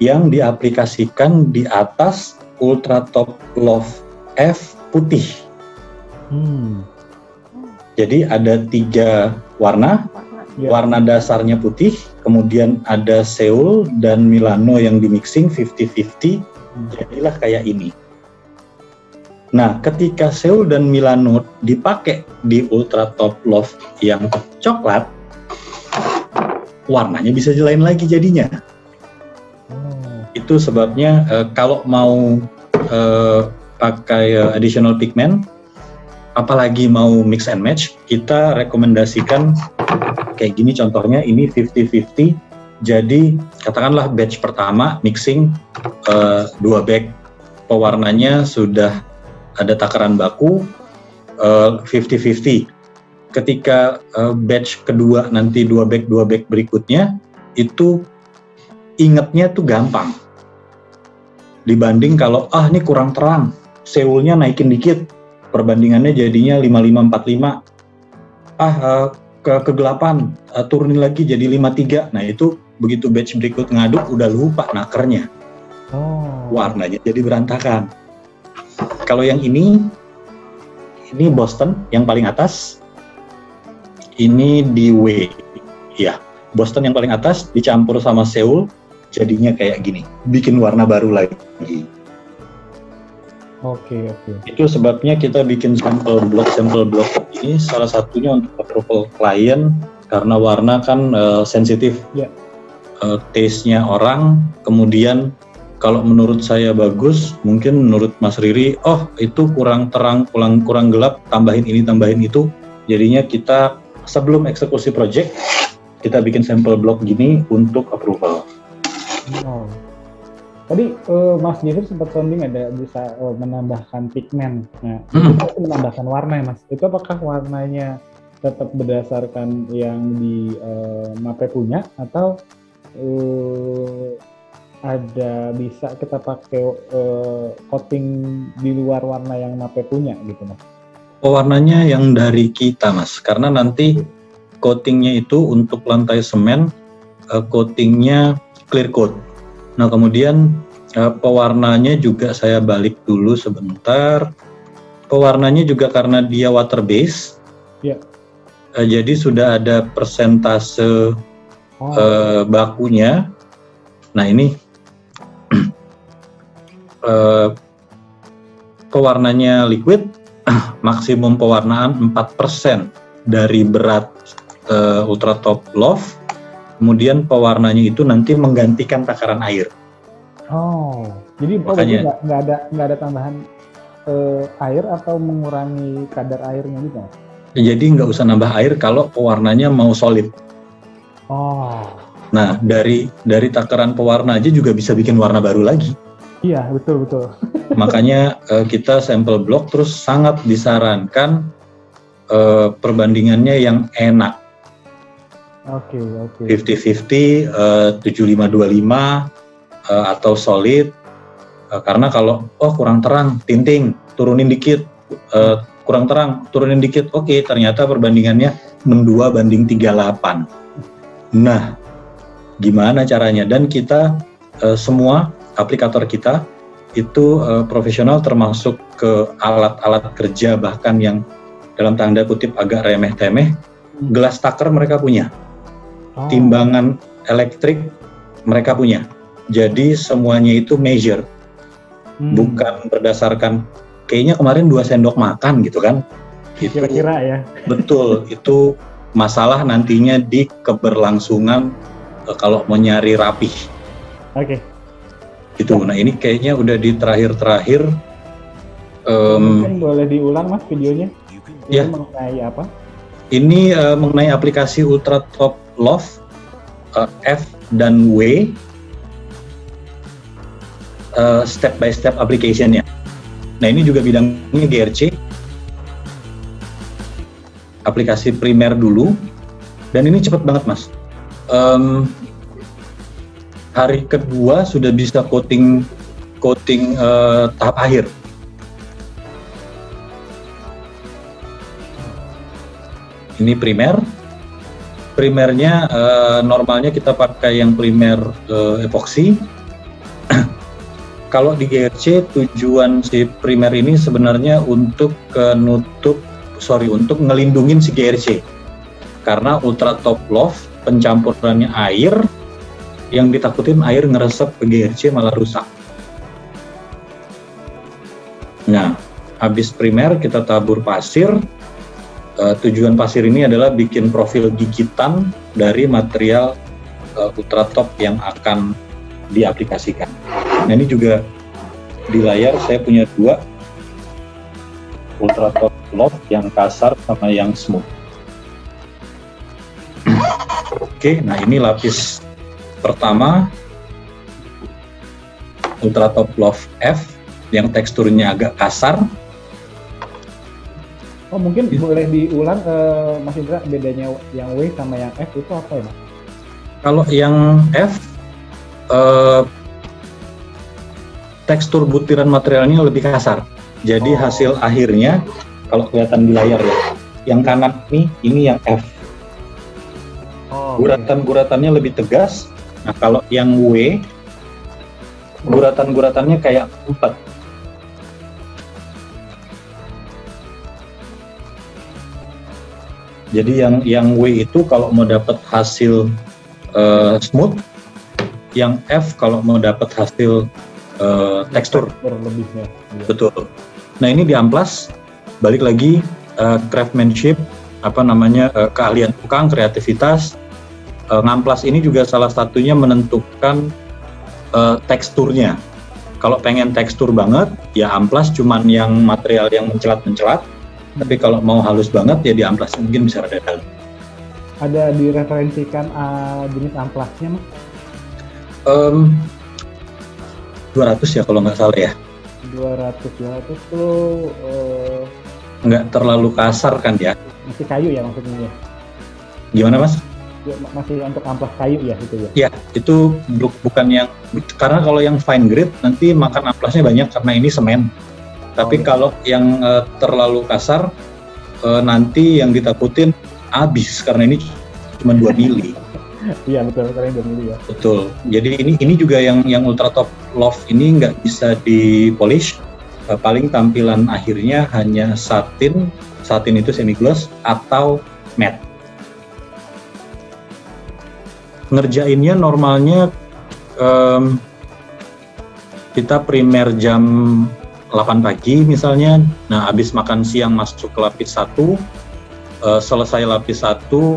Yang diaplikasikan di atas Ultra Top Loft F putih. Jadi ada 3 warna. Warna dasarnya putih, kemudian ada Seoul dan Milano yang di mixing 50-50, jadilah kayak ini. Nah, ketika Seoul dan Milano dipakai di Ultra Top Loft yang coklat, warnanya bisa lain lagi jadinya. Itu sebabnya kalau mau pakai additional pigment, apalagi mau mix and match, kita rekomendasikan kayak gini contohnya, ini 50-50. Jadi katakanlah batch pertama mixing 2 bag, pewarnanya sudah ada takaran baku 50-50. Ketika batch kedua nanti 2 bag berikutnya, itu ingetnya tuh gampang. Dibanding kalau ini kurang terang, Seoulnya naikin dikit, perbandingannya jadinya 55-45. Kegelapan, turunin lagi jadi 53. Nah itu begitu batch berikut ngaduk udah lupa nakernya. Warnanya jadi berantakan. Kalau yang ini Boston yang paling atas. Ini di W. Ya, Boston yang paling atas dicampur sama Seoul, jadinya kayak gini, bikin warna baru lagi. Oke. Itu sebabnya kita bikin sampel block ini, salah satunya untuk approval klien, karena warna kan sensitif, taste-nya orang. Kemudian kalau menurut saya bagus, mungkin menurut Mas Riri, itu kurang terang, kurang gelap, tambahin ini, tambahin itu. Jadinya kita sebelum eksekusi project, kita bikin sampel block gini untuk approval. Tadi Mas Jeffrey sempat sounding ada bisa menambahkan pigmen. Nah, itu menambahkan warna ya Mas. Itu apakah warnanya tetap berdasarkan yang di MAPE punya, atau ada bisa kita pakai coating di luar warna yang MAPE punya gitu Mas? Warnanya yang dari kita Mas, karena nanti coatingnya itu untuk lantai semen, coatingnya clear coat. Nah kemudian pewarnanya juga saya balik dulu sebentar. Pewarnanya juga karena dia water base, jadi sudah ada persentase bakunya. Nah ini pewarnanya liquid, maksimum pewarnaan 4% dari berat Ultra Top Loft. Kemudian pewarnanya itu nanti menggantikan takaran air. Jadi nggak ada tambahan air atau mengurangi kadar airnya juga? Jadi nggak usah nambah air kalau pewarnanya mau solid. Oh. Nah, dari takaran pewarna aja juga bisa bikin warna baru lagi. Iya, betul. Makanya kita sampel blok, terus sangat disarankan perbandingannya yang enak. Oke. 50-50, 75-25, atau solid. Karena kalau kurang terang, tinting, turunin dikit. Kurang terang, turunin dikit. Oke, ternyata perbandingannya 62:38. Nah, gimana caranya? Dan kita semua aplikator kita itu profesional, termasuk ke alat-alat kerja bahkan yang dalam tanda kutip agak remeh-temeh. Gelas taker mereka punya, timbangan elektrik mereka punya. Jadi semuanya itu measure, bukan berdasarkan kayaknya kemarin 2 sendok makan gitu kan. Itu Kira-kira ya. betul, itu masalah nantinya di keberlangsungan kalau mau nyari rapih. Oke. Gitu. Nah, ini kayaknya udah di terakhir-terakhir. Mungkin boleh diulang Mas videonya? Ya. Ini mengenai apa? Ini mengenai aplikasi Ultratop Loft F dan W, step by step application-nya. Nah, ini juga bidangnya GRC, aplikasi primer dulu, dan ini cepet banget Mas. Hari kedua sudah bisa coating tahap akhir. Ini primernya normalnya kita pakai yang primer epoxy. Kalau di GRC tujuan si primer ini sebenarnya untuk untuk ngelindungin si GRC. Karena Ultratop Loft pencampurannya air, yang ditakutin air ngeresep ke GRC malah rusak. Nah, habis primer kita tabur pasir. Tujuan pasir ini adalah bikin profil gigitan dari material Ultratop yang akan diaplikasikan. Nah, ini juga di layar saya punya 2 Ultratop Loft, yang kasar sama yang smooth. Oke, nah ini lapis pertama Ultratop Loft F yang teksturnya agak kasar. Oh, mungkin boleh diulang Mas Indra, bedanya yang W sama yang F itu apa ya Mas? Kalau yang F tekstur butiran materialnya lebih kasar. Jadi hasil akhirnya kalau kelihatan di layar ya, yang kanan ini yang F. Guratan-guratannya lebih tegas. Nah, kalau yang W guratan-guratannya kayak empat. Jadi yang W itu kalau mau dapat hasil smooth, yang F kalau mau dapat hasil tekstur berlebihnya. Betul. Nah, ini di amplas balik lagi craftsmanship, keahlian tukang, kreativitas. Ngamplas ini juga salah satunya menentukan teksturnya. Kalau pengen tekstur banget ya amplas cuman yang material yang mencelat-mencelat. Tapi kalau mau halus banget ya di amplas mungkin bisa rada dalam. Ada direferensikan jenis amplasnya Mas? 200 ya kalau nggak salah ya. 200 tuh nggak terlalu kasar kan ya? masih kayu ya maksudnya ya? Gimana Mas? Ya, masih untuk amplas kayu ya itu ya? Ya, itu bukan yang, karena kalau yang fine grade nanti makan amplasnya banyak karena ini semen. Tapi kalau yang terlalu kasar nanti yang ditakutin habis karena ini cuma 2 mili. Iya betul, karena 2 mili ya. Betul. Jadi ini juga yang Ultratop Loft ini nggak bisa di polish. Paling tampilan akhirnya hanya satin itu semi gloss atau matte. Ngerjainnya normalnya kita primer jam 8 pagi misalnya. Nah, habis makan siang masuk ke lapis 1, selesai lapis 1,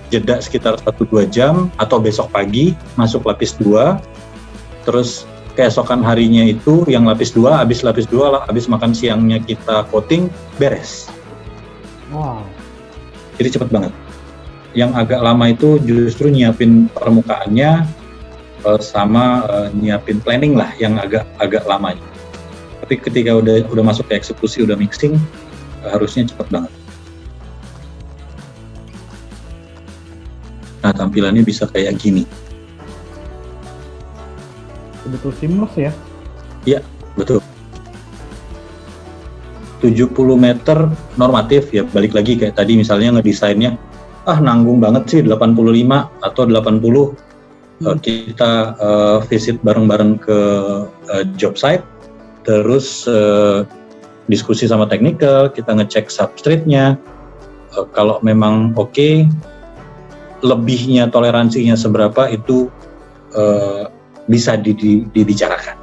jeda sekitar 1-2 jam, atau besok pagi masuk lapis 2, terus keesokan harinya itu yang lapis 2, habis lapis 2, habis makan siangnya kita coating, beres. Wow. Jadi cepet banget. Yang agak lama itu justru nyiapin permukaannya sama nyiapin planning lah yang agak lamanya. Tapi ketika udah masuk ke eksekusi, udah mixing, harusnya cepet banget. Nah, tampilannya bisa kayak gini. Betul seamless ya? Iya, betul. 70 meter normatif ya, balik lagi kayak tadi misalnya ngedesainnya, nanggung banget sih 85 atau 80. Kita visit bareng-bareng ke job site, terus diskusi sama technical, kita ngecek substrate-nya, kalau memang oke, lebihnya toleransinya seberapa itu bisa dibicarakan.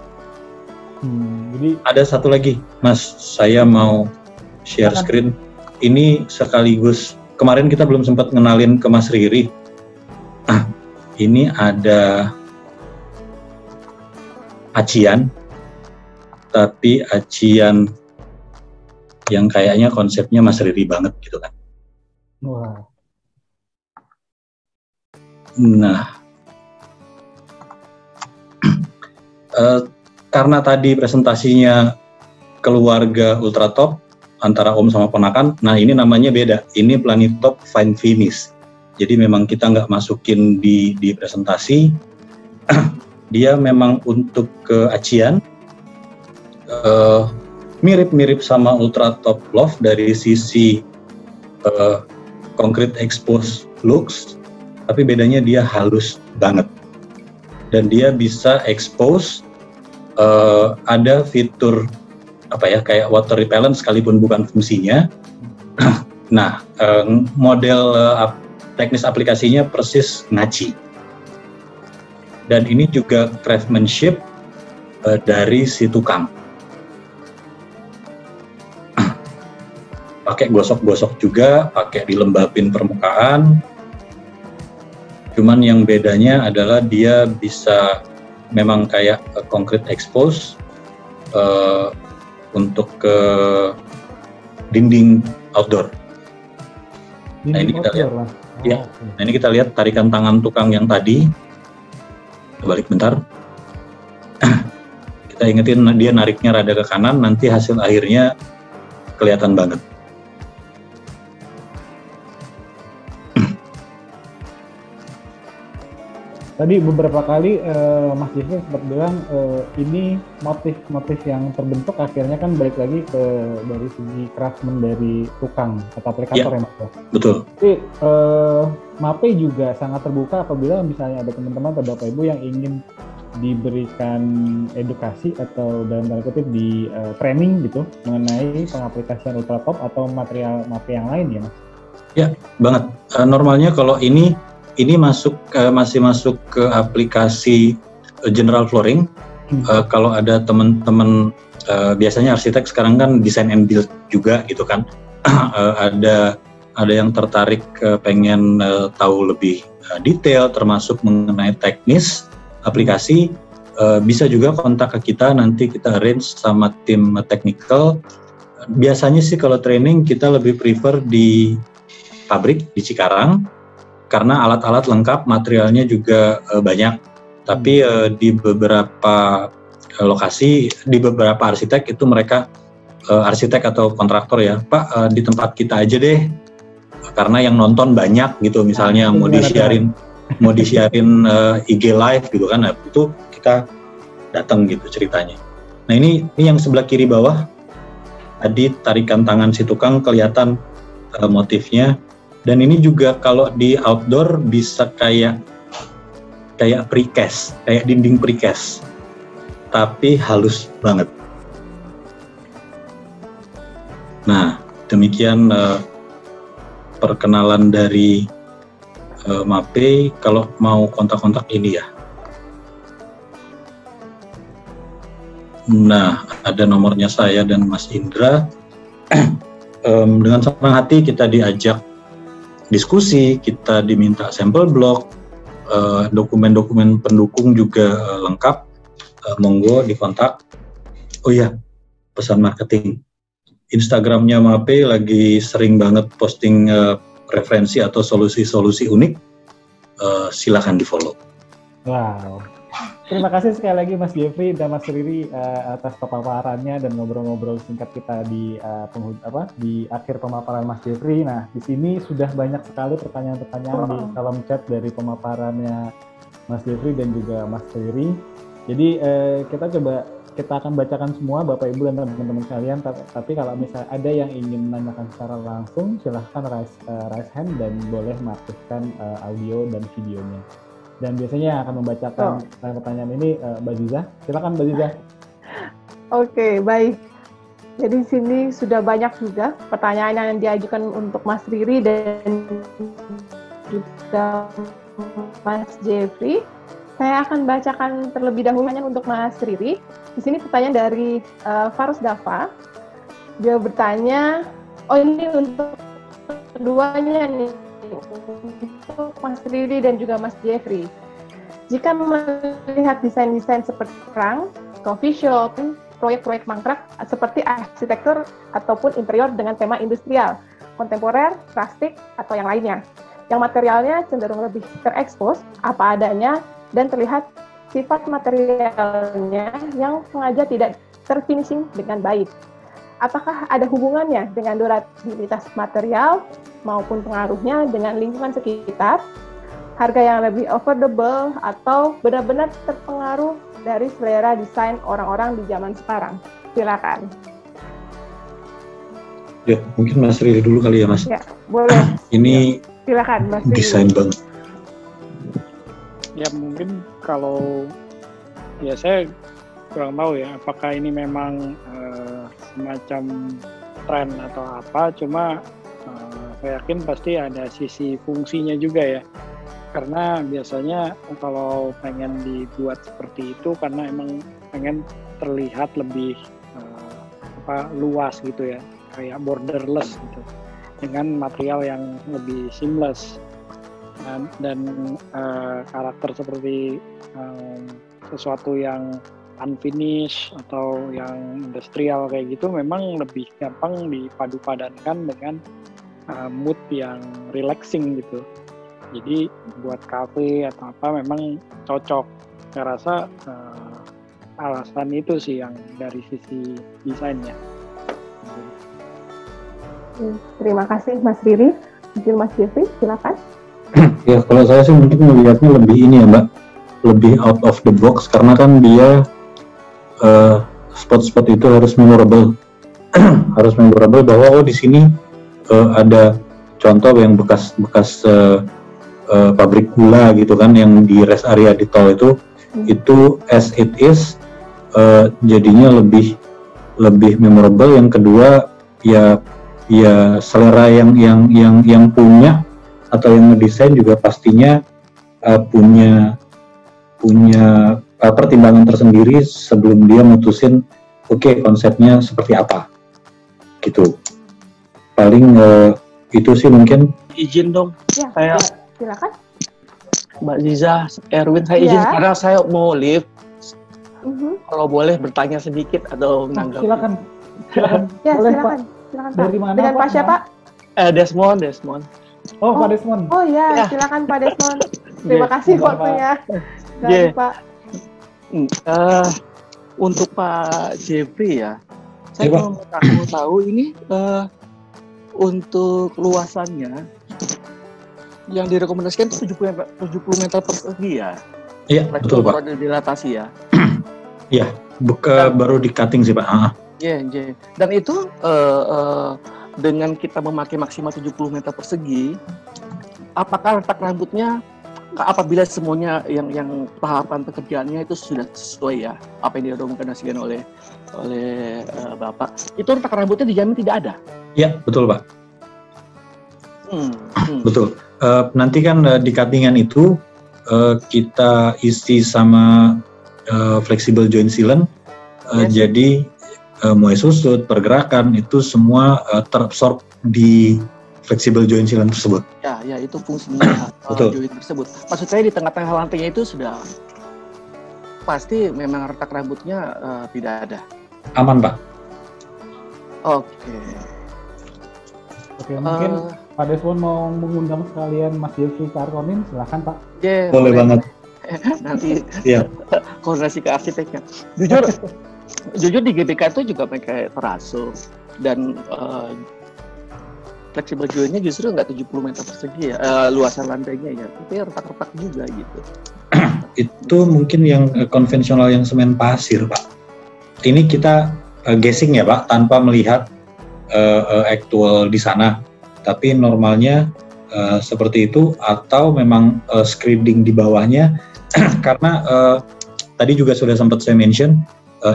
Jadi ada satu lagi, Mas, saya mau share screen. Ini sekaligus kemarin kita belum sempat ngenalin ke Mas Riri. Ini ada acian, tapi acian yang kayaknya konsepnya Mas Riri banget gitu kan. Wah. Nah, karena tadi presentasinya keluarga ultra top antara om sama ponakan, nah ini namanya beda. Ini Planitop Fine Finish. Jadi memang kita nggak masukin di presentasi. Dia memang untuk ke acian, mirip-mirip sama ultra top loft dari sisi concrete expose looks, tapi bedanya dia halus banget. Dan dia bisa expose, ada fitur kayak water repellent sekalipun bukan fungsinya. Nah, model teknis aplikasinya persis ngaci. Dan ini juga craftsmanship dari si tukang. Pakai gosok-gosok juga, pakai dilembabin permukaan. Cuman yang bedanya adalah dia bisa memang kayak concrete expose untuk ke dinding outdoor. Nah ini kita lihat, nah ini kita lihat tarikan tangan tukang yang tadi. Balik bentar. Kita ingetin dia nariknya rada ke kanan, nanti hasil akhirnya kelihatan banget. Tadi beberapa kali Mas Jeffrey sempat bilang ini motif-motif yang terbentuk akhirnya kan balik lagi ke dari segi craftsman dari tukang atau aplikator ya Mas. Betul. Tapi MAPE juga sangat terbuka apabila misalnya ada teman-teman atau Bapak Ibu yang ingin diberikan edukasi atau dalam tanda kutip di training gitu mengenai pengaplikasian ultratop atau material MAPE yang lain ya Mas? Ya, banget. Normalnya kalau ini masih masuk ke aplikasi general flooring. Kalau ada teman-teman biasanya arsitek sekarang kan design and build juga gitu kan. ada yang tertarik pengen tahu lebih detail termasuk mengenai teknis aplikasi, bisa juga kontak ke kita, nanti kita arrange sama tim technical. Biasanya sih kalau training kita lebih prefer di pabrik di Cikarang karena alat-alat lengkap, materialnya juga banyak. Tapi di beberapa lokasi, di beberapa arsitek itu mereka arsitek atau kontraktor ya, Pak di tempat kita aja deh, karena yang nonton banyak gitu, misalnya mau di-sharein IG live gitu kan, nah, itu kita datang gitu ceritanya. Nah ini yang sebelah kiri bawah, tadi tarikan tangan si tukang kelihatan motifnya. Dan ini juga kalau di outdoor bisa kayak precast, kayak dinding precast, tapi halus banget. Nah, demikian perkenalan dari MAPE. Kalau mau kontak-kontak ini ya. Nah, ada nomornya saya dan Mas Indra. Dengan senang hati kita diajak diskusi, kita diminta sampel blog, dokumen-dokumen pendukung juga lengkap. monggo dikontak. Oh iya, pesan marketing. Instagramnya MAPE lagi sering banget posting referensi atau solusi-solusi unik. Silakan di-follow. Wow. Terima kasih sekali lagi Mas Jeffrey dan Mas Riri atas pemaparannya dan ngobrol-ngobrol singkat kita di akhir pemaparan Mas Jeffrey. Nah, di sini sudah banyak sekali pertanyaan-pertanyaan di kolom chat dari pemaparannya Mas Jeffrey dan juga Mas Riri. Jadi kita akan bacakan semua Bapak Ibu dan teman-teman sekalian. Tapi kalau misalnya ada yang ingin menanyakan secara langsung, silahkan raise hand dan boleh mengaktifkan audio dan videonya. Dan biasanya yang akan membacakan pertanyaan ini Mbak Ziza. Silakan Mbak Ziza. Oke, baik. Jadi di sini sudah banyak juga pertanyaan yang diajukan untuk Mas Riri dan juga Mas Jeffrey. Saya akan bacakan terlebih dahulu untuk Mas Riri. Di sini pertanyaan dari Farus Dava. Dia bertanya, ini untuk keduanya nih, untuk Mas Riri dan juga Mas Jeffrey. Jika melihat desain-desain seperti perang, coffee shop, proyek-proyek mangkrak seperti arsitektur ataupun interior dengan tema industrial, kontemporer, plastik, atau yang lainnya, yang materialnya cenderung lebih terekspos, apa adanya, dan terlihat sifat materialnya yang sengaja tidak terfinishing dengan baik. Apakah ada hubungannya dengan durabilitas material maupun pengaruhnya dengan lingkungan sekitar, harga yang lebih affordable, atau benar-benar terpengaruh dari selera desain orang-orang di zaman sekarang? Silakan. Ya, mungkin Mas Riri dulu kali ya, Mas. Ya, boleh. Ini silakan, Mas Riri. Desain banget. Ya mungkin kalau ya saya kurang tahu ya apakah ini memang semacam tren atau apa, cuma saya yakin pasti ada sisi fungsinya juga ya, karena biasanya kalau pengen dibuat seperti itu karena emang pengen terlihat lebih luas gitu ya, kayak borderless gitu, dengan material yang lebih seamless dan karakter seperti sesuatu yang unfinished atau yang industrial kayak gitu memang lebih gampang dipadu-padankan dengan mood yang relaxing gitu. Jadi buat kafe atau apa memang cocok. Saya rasa alasan itu sih yang dari sisi desainnya. Terima kasih Mas Riri. Mungkin Mas Jeffrey, silakan. Ya, kalau saya sih mungkin melihatnya lebih ini ya Mbak, lebih out of the box, karena kan dia spot-spot itu harus memorable, harus memorable bahwa di sini ada contoh yang bekas pabrik gula gitu kan, yang di rest area di tol itu as it is, jadinya lebih memorable. Yang kedua ya selera yang punya atau yang ngedesain juga pastinya punya pertimbangan tersendiri sebelum dia mutusin konsepnya seperti apa gitu. Paling itu sih mungkin. Izin dong, ya, saya silakan Mbak Ziza, Erwin, saya izin karena saya mau live. Kalau boleh bertanya sedikit atau menanggapi. Silakan. Ya, boleh, silakan. Pak. Dari mana? Dengan Pak siapa? Desmond. Oh, Pak Desmond. Oh ya, silakan Pak Desmond. Terima kasih waktunya. Dari Pak. Untuk Pak Jeffrey ya, saya mau tahu ini untuk luasannya yang direkomendasikan itu 70 meter persegi ya? Iya, betul Pak. Baru dilatasi ya? Iya, baru di cutting sih Pak. Iya. Dan itu dengan kita memakai maksimal 70 meter persegi, apakah letak rambutnya apabila semuanya yang tahapan pekerjaannya itu sudah sesuai ya apa yang direkomendasikan oleh Bapak, itu letak rambutnya dijamin tidak ada? Iya, betul Pak. Betul. Nanti kan di cuttingan itu kita isi sama flexible joint sealant, jadi mulai susut, pergerakan itu semua terabsorb di flexible joint sealant tersebut. Ya itu fungsinya joint tersebut. Maksud saya di tengah-tengah lantainya itu sudah pasti memang retak rambutnya tidak ada. Aman, Pak. Oke. Oke, mungkin Pak Desmond mau mengundang sekalian Mas Jeffrey Karkonin, silakan Pak. Boleh banget. Nanti Iya. koordinasi ke arsiteknya. Jujur di GBK itu juga pakai teraso dan fleksibel joinnya justru nggak 70 meter persegi ya, luasan lantainya ya, tapi retak-retak juga gitu. Itu mungkin yang konvensional yang semen pasir, Pak. Ini kita guessing ya, Pak, tanpa melihat actual di sana. Tapi normalnya seperti itu, atau memang screening di bawahnya karena tadi juga sudah sempat saya mention,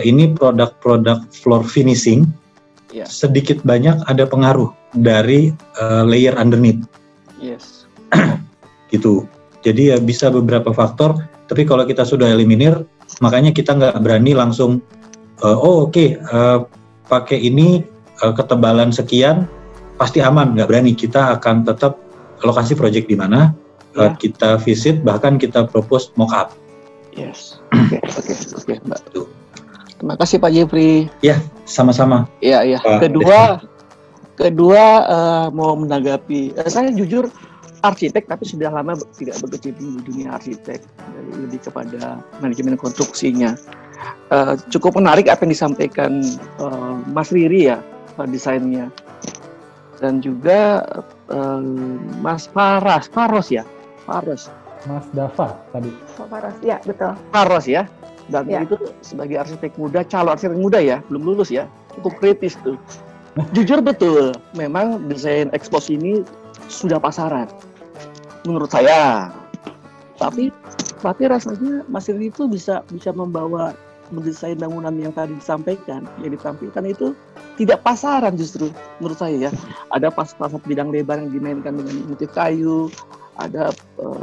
ini produk-produk floor finishing sedikit banyak ada pengaruh dari layer underneath. Yes. Gitu. Jadi ya bisa beberapa faktor, tapi kalau kita sudah eliminir, makanya kita nggak berani langsung pakai ini ketebalan sekian pasti aman, nggak berani. Kita akan tetap lokasi project di mana, kita visit, bahkan kita propose mock-up. Yes. Oke, Mbak. Terima kasih Pak Jeffrey. Ya, sama-sama. Iya. Kedua mau menanggapi, saya jujur arsitek tapi sudah lama tidak berkecimpung di dunia arsitek, lebih kepada manajemen konstruksinya. Cukup menarik apa yang disampaikan Mas Riri ya, desainnya, dan juga Mas Faros. Mas Dava tadi. Faros, ya betul. Faros ya, dan itu sebagai arsitek muda, calon arsitek muda ya, belum lulus ya, cukup kritis tuh. Jujur betul, memang desain expose ini sudah pasaran, menurut saya. Tapi rasanya Mas Riri itu bisa membawa mendesain bangunan yang tadi disampaikan, yang ditampilkan itu tidak pasaran justru menurut saya ya. Ada fasad bidang lebar yang dimainkan dengan motif kayu, ada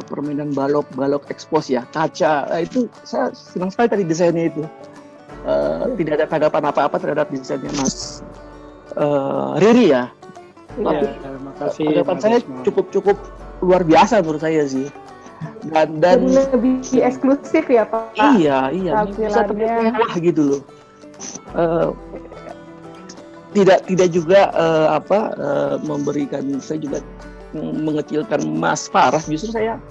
permainan balok expose ya, kaca. Itu saya senang sekali tadi desainnya itu. Tidak ada tanggapan apa-apa terhadap desainnya Mas Riri ya. Tapi tanggapan saya cukup luar biasa menurut saya sih. Dan lebih eksklusif ya Pak. Iya, bisa terlihat gitu loh. Tidak juga memberikan, saya juga mengecilkan Mas Faras. Justru saya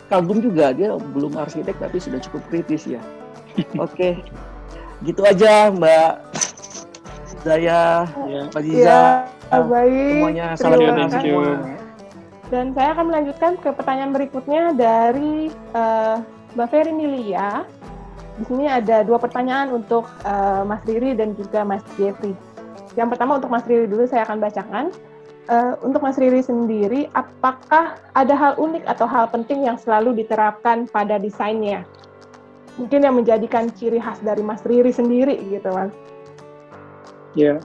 kagum juga, dia belum arsitek tapi sudah cukup kritis ya. Oke, gitu aja Mbak Zaya, Mbak Ziza, baik. Semuanya salam semua. Dan saya akan melanjutkan ke pertanyaan berikutnya dari Mbak Ferry Nilia. Di sini ada 2 pertanyaan untuk Mas Riri dan juga Mas Jeffrey. Yang pertama untuk Mas Riri dulu saya akan bacakan. Untuk Mas Riri sendiri, apakah ada hal unik atau hal penting yang selalu diterapkan pada desainnya? Mungkin yang menjadikan ciri khas dari Mas Riri sendiri gitu, Mas. Ya.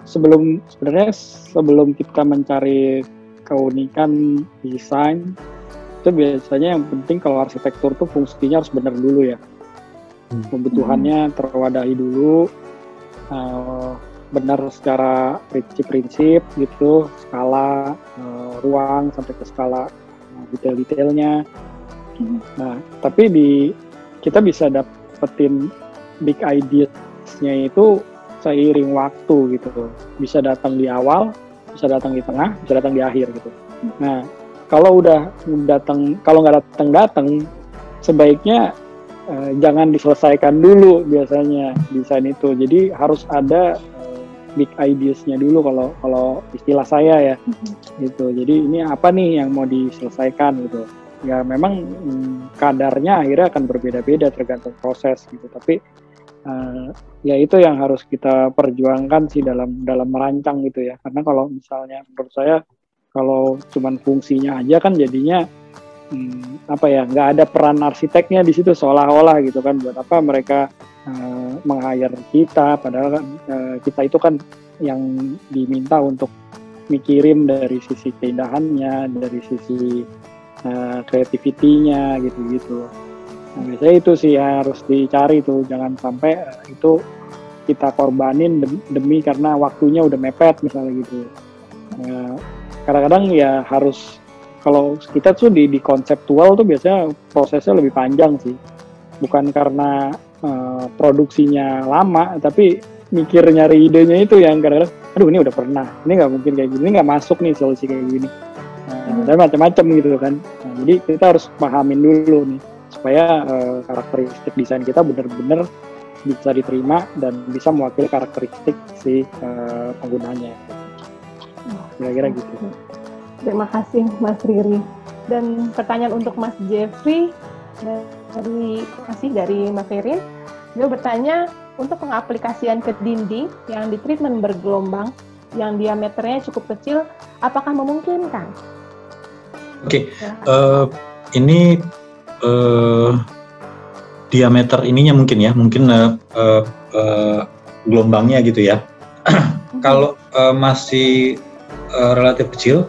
Sebelum kita mencari keunikan desain, itu biasanya yang penting kalau arsitektur tuh fungsinya harus benar dulu ya. Kebutuhannya terwadahi dulu, benar secara prinsip gitu, skala ruang sampai ke skala detail-detailnya. Nah, tapi kita bisa dapetin big ideas-nya itu seiring waktu gitu, bisa datang di awal, bisa datang di tengah, bisa datang di akhir gitu. Nah, kalau nggak datang, sebaiknya jangan diselesaikan dulu biasanya desain itu. Jadi harus ada big ideas-nya dulu kalau istilah saya ya, gitu. Jadi ini apa nih yang mau diselesaikan gitu. Ya memang kadarnya akhirnya akan berbeda-beda tergantung proses gitu. Tapi ya itu yang harus kita perjuangkan sih dalam merancang gitu ya. Karena kalau misalnya menurut saya kalau cuman fungsinya aja kan jadinya nggak ada peran arsiteknya di situ seolah-olah gitu kan. Buat apa mereka meng-hire kita, padahal kita itu kan yang diminta untuk mikirin dari sisi keindahannya, dari sisi creativity-nya gitu-gitu. Nah, biasanya itu sih yang harus dicari tuh, jangan sampai itu kita korbanin demi karena waktunya udah mepet misalnya gitu. Kadang-kadang ya harus kalau kita tuh di konseptual tuh biasanya prosesnya lebih panjang sih, bukan karena produksinya lama, tapi mikir nyari idenya itu yang kadang-kadang, aduh ini udah pernah, ini nggak mungkin kayak gini, ini nggak masuk nih solusi kayak gini, dan macam-macam gitu kan. Nah, jadi kita harus pahamin dulu nih supaya karakteristik desain kita benar-benar bisa diterima dan bisa mewakili karakteristik si penggunanya. Kira-kira gitu. Terima kasih Mas Riri. Dan pertanyaan untuk Mas Jeffrey dari Mas Ferin. Dia bertanya, untuk pengaplikasian ke dinding yang di treatment bergelombang yang diameternya cukup kecil, apakah memungkinkan? Oke, ini diameter ininya mungkin gelombangnya gitu ya. Kalau masih relatif kecil,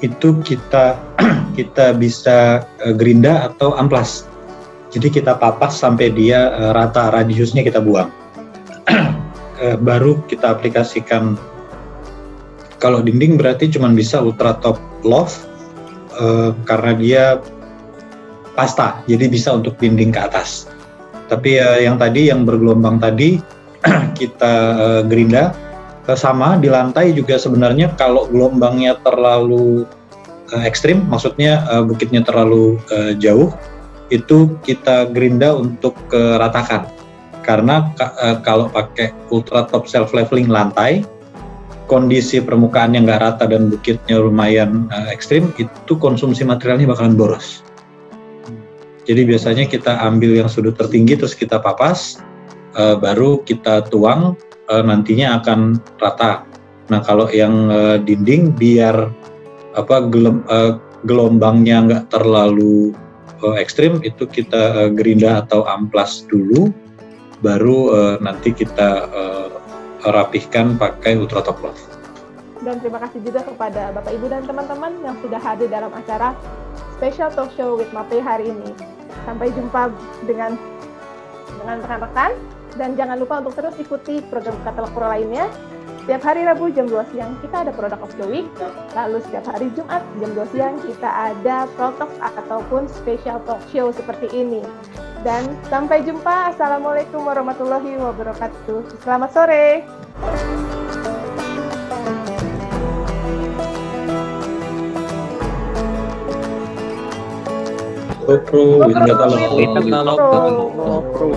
itu kita bisa gerinda atau amplas. Jadi kita papas sampai dia rata, radiusnya kita buang. Baru kita aplikasikan. Kalau dinding berarti cuma bisa ultra top loft karena dia pasta, jadi bisa untuk dinding ke atas. Tapi yang bergelombang tadi kita gerinda. Sama di lantai juga sebenarnya kalau gelombangnya terlalu ekstrim, maksudnya bukitnya terlalu jauh, itu kita gerinda untuk ratakan. Karena kalau pakai ultra top self leveling lantai, kondisi permukaannya nggak rata dan bukitnya lumayan ekstrim, itu konsumsi materialnya bakalan boros. Jadi biasanya kita ambil yang sudut tertinggi terus kita papas, baru kita tuang, nantinya akan rata. Nah kalau yang dinding biar gelombangnya nggak terlalu ekstrim, itu kita gerinda atau amplas dulu, baru nanti kita rapihkan pakai ultra top loft. Dan terima kasih juga kepada Bapak Ibu dan teman-teman yang sudah hadir dalam acara Special Talk Show with MAPE hari ini. Sampai jumpa dengan rekan-rekan. Dan jangan lupa untuk terus ikuti program Katalog Pro lainnya. Setiap hari Rabu jam 2 siang kita ada Product of the Week. Lalu setiap hari Jumat jam 2 siang kita ada Pro Talk ataupun Special Talk Show seperti ini. Dan sampai jumpa. Assalamualaikum warahmatullahi wabarakatuh. Selamat sore. Pro, Pro.